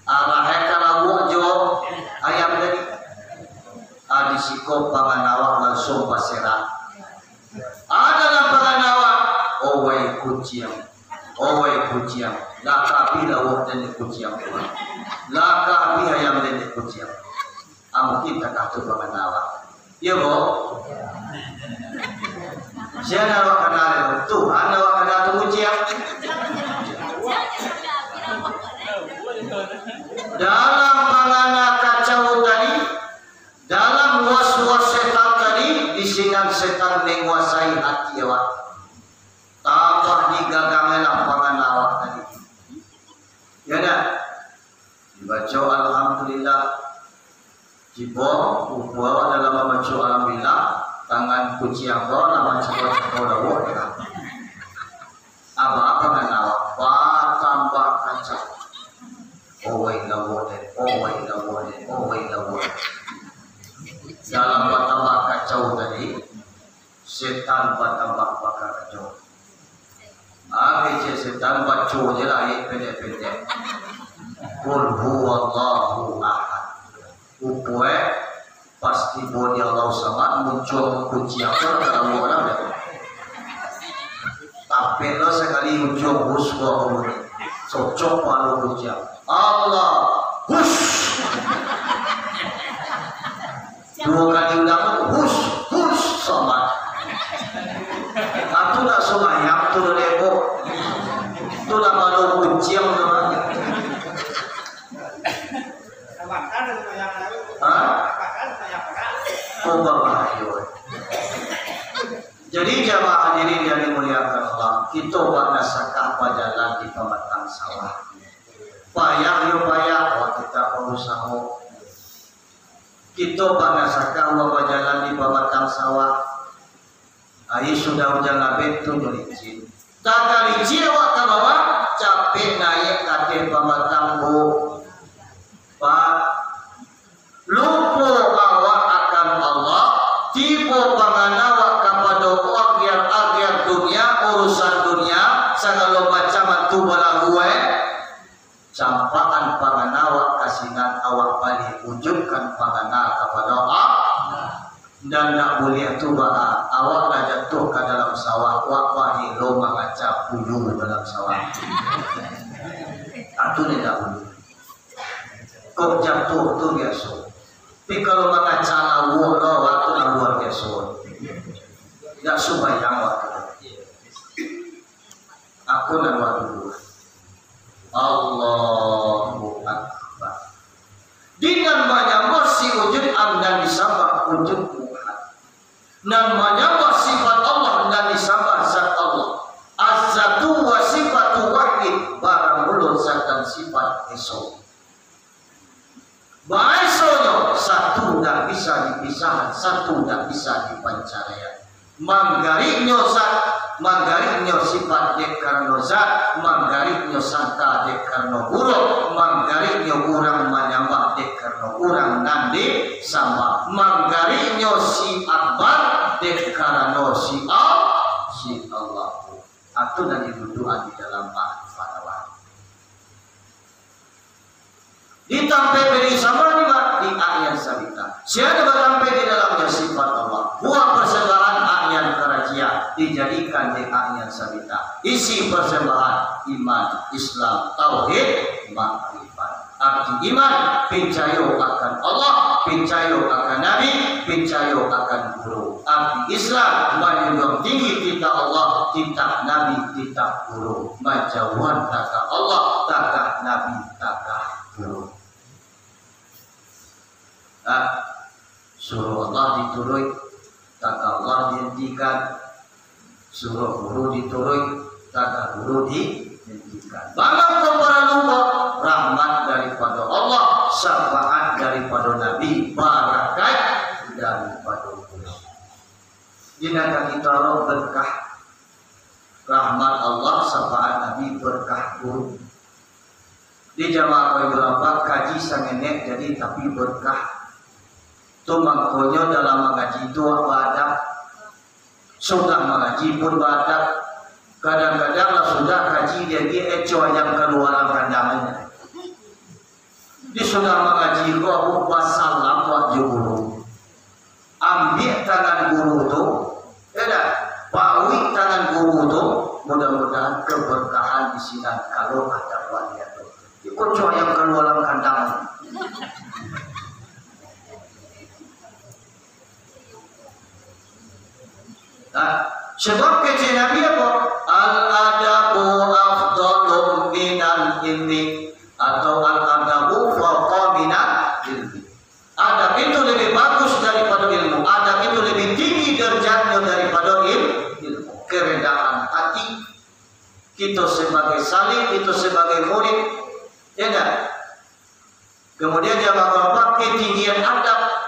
Speaker 1: Arahnya kalau awak jawab ayam tadi, di sikop pangan awak langsung pasirah. Dalam pangan awak, owai kunci yang. Laka bila awak dan kunci yang. Laka bila ayam dan kunci yang. Mungkin tak kata pangan awak. Ya boh. Siapa awak kenal Tuhan awak kenal tu kunci yang. Dalam pangana kacau tadi, dalam was-was setan tadi, bisingan setan menguasai hati awak. Tambah digagangilah pangana awak tadi. Ya dah. Dibaca alhamdulillah. Jibor, upah dalam membaca alhamdulillah, tangan kunci yang bawah nama cakap dawah ya. Apa pangana awak tambah kacau. Owai lawode. Dalam batambah kacau tadi, setan batambah bakar kacau. Setan baca je lah pendek-pendek. Qul huwallahu ahad. Upue pasti bodi Allah samad muncul kunci apa dalam orang dia. Tapi lo sekali ujung huswa kemudian cocok malu kunci Allah hus. Dua kali ulang hus somat. Aku tak sembahyang tu lebo. Tu dah malu kunci yang tu. Jadi jamaah hadirin yang dimuliakan Allah, kita buat nasakah jalan di pematang sawah. Payah yo payah, kita berusaha Kita panasaka wa bajalan di babatang sawah. Ai sudah hujan labet tu licin. Tak kali jiwa ke bawah capek naik kate babatang bu. Pak lupa awak akan Allah, tiba panganawa kepada agiar dunia, urusan dunia, segala macam tu balague, campaan panganawa kasinan awak balik, wujudkan pangana kepada Allah, dan tak boleh tu awak dah jatuh ke dalam sawah, awak balik lo mengacap bulu dalam sawah. Itu dia tak boleh. Kau jatuh tu biasa. Tapi kalau maka cara wala waktu yang luar biasa, tidak sembahyang waktu. Aku nak buat dulu. Allahu Akbar. Dengan menyembah si wujud dan disembah wujud Tuhan. Dan menyembah sifat Allah dan disembah zat Allah. Az-zatu wa sifatu wahid, barang mulut zat dan sifat esok. Bahasanya satu tak bisa dipisahkan, satu tak bisa dipancaraya. Manggariknya zat, manggariknya sifat dek karena zat, manggariknya sangka dek karena buruk, manggariknya orang menyembah dek karena orang nandi sama, manggariknya si akbar dek karena si Allah. Itu dan didudukan di dalam fatwa. Ditampai beri sama di ayat sabita. Siapa bertampai di dalamnya sifat Allah. Buat persembahan ayat kerajia dijadikan di ayat sabita. Isi persembahan iman, Islam, tauhid, makrifat. Arti iman pincayo akan Allah, pincayo akan Nabi, pincayo akan guru. Arti Islam menjunjung tinggi kita Allah, kita Nabi, kita guru. Menjauhan takah Allah, takah Nabi, takah guru. Suruh Allah diturut, kata Allah dihentikan. Suruh guru diturut, kata guru dihentikan. Banyak para lupa rahmat daripada Allah, syafaat daripada Nabi, barakat daripada guru. Jika kita roh berkah rahmat Allah, syafaat Nabi, berkah guru. Di jamaah beberapa kaji sangenek jadi tapi berkah. Tu makanya dalam mengaji itu badak, sudah mengaji pun badak. Kadang-kadang lah sudah kaji jadi eco yang keluar kandangnya. Di sudah mengaji kau abu wasalam buat guru. Ambil tangan guru tu, bawi tangan guru tu. Mudah-mudahan keberkahan di sini kalau ada waliat tu. Ikut cowok yang keluar kandangnya. Sebab kece Nabi apa? Al-adabu afdalum minal ilmi, atau al-adabu fawqa minal ilmi. Adab itu lebih bagus daripada ilmu. Adab itu lebih tinggi derajatnya daripada ilmu. Kerendahan hati kita sebagai salih, kita sebagai murid, ya kan? Kemudian jamaah bapak ketinggian adab.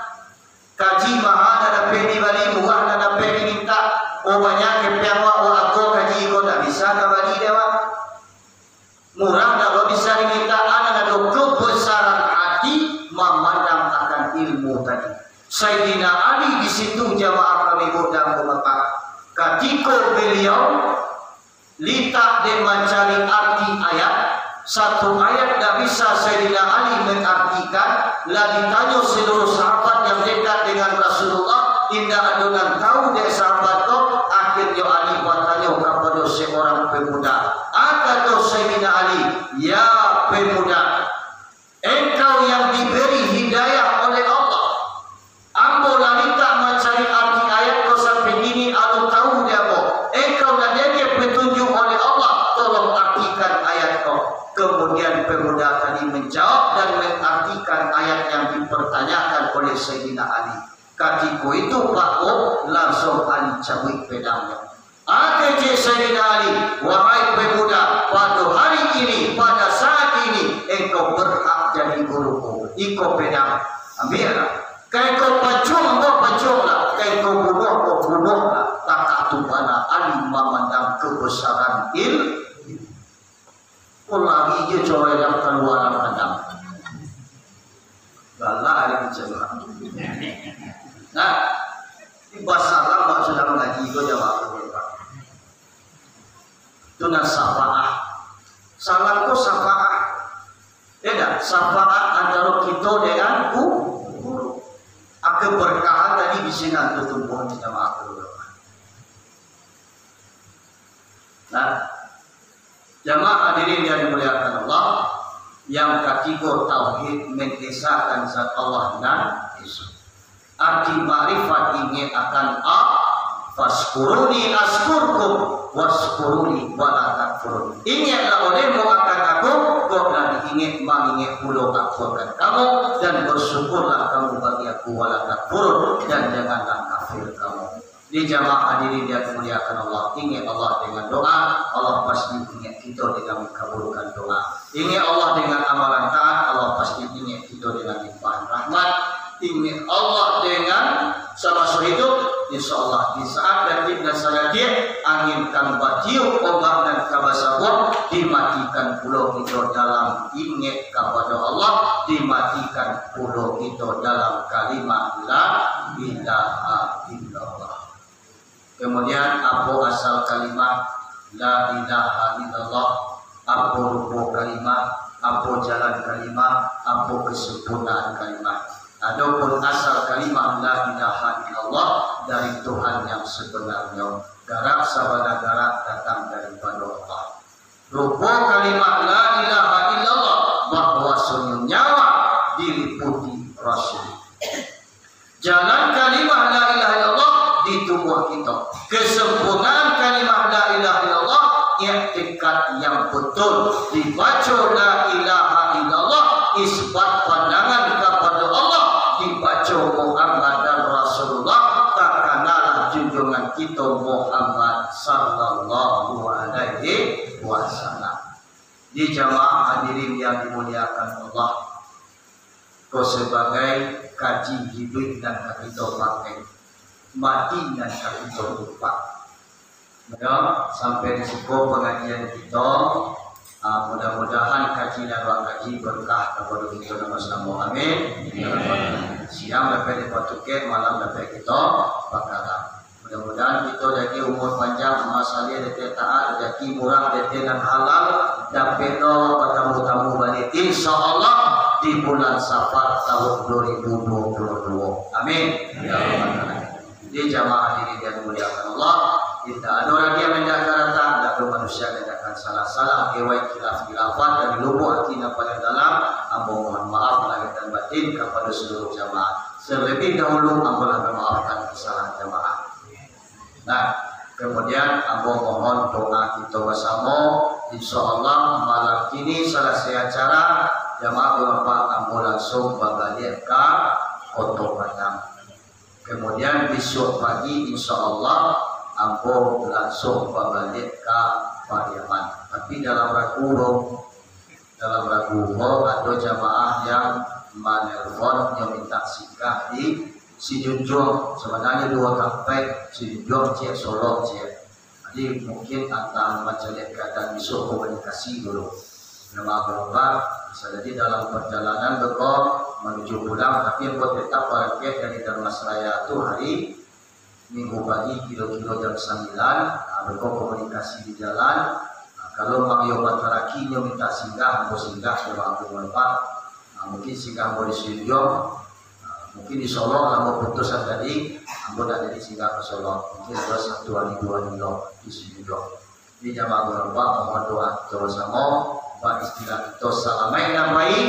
Speaker 1: Kaji mahal ada pedi bali, murah ada pedi minta. Oh banyak kepiang wa aku kaji kau tak bisa kabali dewa. Murah tak bisa diminta. Anak ada kebesaran hati memandang akan ilmu tadi. Sayyidina Ali di situ jamaah kami undang ke Mekah. Ketika beliau litak dan mencari arti ayat. Satu ayat tak bisa Sayyidina Ali mengartikan. Lah ditanya seluruh sahabat yang dekat dengan Rasulullah, indah adonan tahu dia sahabat kau. Akhirnya Ali bertanya kepada seorang pemuda. Kata Sayyidina Ali, ya pemuda, engkau yang diberi hidayah oleh Allah. Ambo lalita mencari arti ayat kau sampai ini alu tahu dia kau. Engkau dan dia petunjuk oleh Allah. Tolong artikan ayat kau. Kemudian pemuda tadi menjawab dan mengartikan ayat yang dipertanyakan oleh Sayyidina Ali. Ketika itu Pak O langsung Ali cabut pedangnya. Akhirnya Sayyidina Ali, wahai pemuda, pada hari ini, pada saat ini, engkau berhak jadi guruku. Ikut pedang, ambillah. Kai kau pacung lah, kai kau bunuh lah. Tak mana alim memandang kebesaran lagi je coba yang keluar kadang. Galak ada kecewa. Nah, di bahasa Arab sudah mengaji itu jawab. Itu nak syafaat. Salam ko syafaat. Tidak, syafaat antara kita dengan guru. Keberkahan tadi di sini untuk tumbuh di jamaah guru. Nah, jamaah hadirin yang dimuliakan Allah, yang ketiga tauhid mengesahkan zat Allah dan Yesus. Arti ma'rifat ini akan faskuruni askurkum waskuruni wala takfurun. Ingatlah olehmu akan aku, kau nanti ingat mengingat pulau takfurkan kamu, dan bersyukurlah kamu bagi aku wala takfurun, dan janganlah kafir kamu. Di jamaah hadirin yang dimuliakan Allah, ingat Allah dengan doa, Allah pasti ingat kita dengan mengabulkan doa. Ingat Allah dengan amalan taat, Allah pasti ingat kita dengan limpahan rahmat. Ingat Allah dengan semasa hidup, insya Allah di saat detik dan sayatir angin kan batiup ombak dan kabasabur, dimatikan pulau kita dalam ingat kepada Allah, dimatikan pulau kita dalam kalimat la ilaha illallah. Kemudian apa asal kalimat la ilaha illallah, apa rupa kalimat, apa jalan kalimat, apa kesempurnaan kalimat. Adapun asal kalimat la ilaha illallah dari Tuhan yang sebenarnya, garak sabana garak datang daripada Allah. Rupa kalimat la ilaha illallah bahwa sunyi nyawa diliputi Rasul. Jalan kalimat la ilaha illallah di tubuh kita. Kesempurnaan kalimat la ilaha illallah i'tikad yang betul, dibaca la ilaha illallah isbat pandangan kepada Allah, dibaca Muhammad dan Rasulullah, tak kalah junjungan kita Muhammad sallallahu alaihi wasallam. Di jamaah hadirin yang dimuliakan Allah, kau sebagai kaji hidup dan kita pakai mati dan kita lupa. Ya, sampai di situ pengajian kita. Mudah-mudahan kaji dan kaji berkah kepada kita bersama. Amin. Siang dapat dipatuke, malam dapat kita bakaran. Mudah-mudahan kita jadi umur panjang, masalah dapat taat, rezeki murah, dapat dan halal, dapat bertamu-tamu balik. Insya Allah di bulan Safar tahun 2022. Amin. Ya Allah. Di jamaah diri yang dimuliakan Allah, tidak ada orang yang menjaga datang, tidak ada manusia yang akan salah-salah, kewai khilaf-khilafan dari lubuk hati yang paling dalam. Ambo mohon maaf lahir dan batin kepada seluruh jamaah. Terlebih dahulu ambo memaafkan kesalahan jamaah. Nah, kemudian ambo mohon doa kita bersama. Insya Allah malam ini selesai acara jamaah Bapak ambo langsung balik ke Kota Padang. Kemudian besok pagi insya Allah ambo langsung balik ke Pariaman. Tapi dalam ragu ada jamaah yang menelpon yang minta singgah di Sijunjung. Sebenarnya 2 kampek Sijunjung cek Solo cek. Jadi mungkin antara Majalengka dan besok komunikasi dulu. Nama berapa bisa jadi dalam perjalanan bekal menuju pulang, tapi yang buat tetap parkir dari Darmasraya itu hari Minggu pagi kilo-kilo jam 9. Bekal komunikasi di jalan. Kalau Mang Yobat Tarakinya minta singgah, mau singgah coba aku berapa. Mungkin singgah mau di Sijunjung, mungkin di Solo mau putusan tadi, aku tidak jadi singgah ke Solo. Mungkin ada 1 hari 2 kilo di Sijunjung. Ini jamaah berapa mohon doa terus sama. Istilah itu salamai dan baik,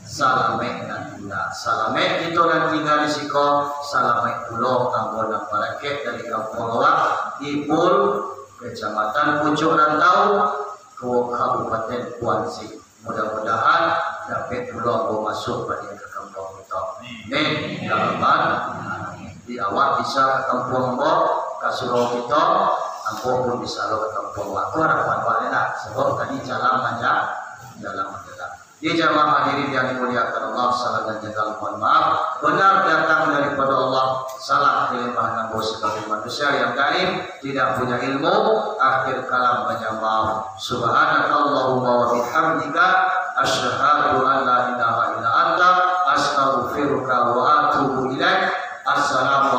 Speaker 1: salamai dan indah. Salamai itu dan tinggal di siko, salamai pulau Ambon dan Paraket dari Kampung Lawak, Ibul, Kecamatan Pucuk Rantau, ke Kabupaten Kuansi. Mudah-mudahan dapat pulau masuk pada ke kampung kita. Amin. Ya Rabbal Alamin. Di awal bisa ke kampung ke surau kita. Ambo pun bisa lo ke kampung waktu harapan walena sebab tadi jalan panjang. Di Di jamaah hadirin yang dimuliakan Allah, salam dan jaga mohon maaf benar datang daripada Allah, salah kelimah nabu sebagai manusia yang gaib, tidak punya ilmu, akhir kalam banyak maaf. Subhanakallahumma wa bihamdika asyhadu an la ilaha illa anta astaghfiruka wa atubu ilaik. Assalamualaikum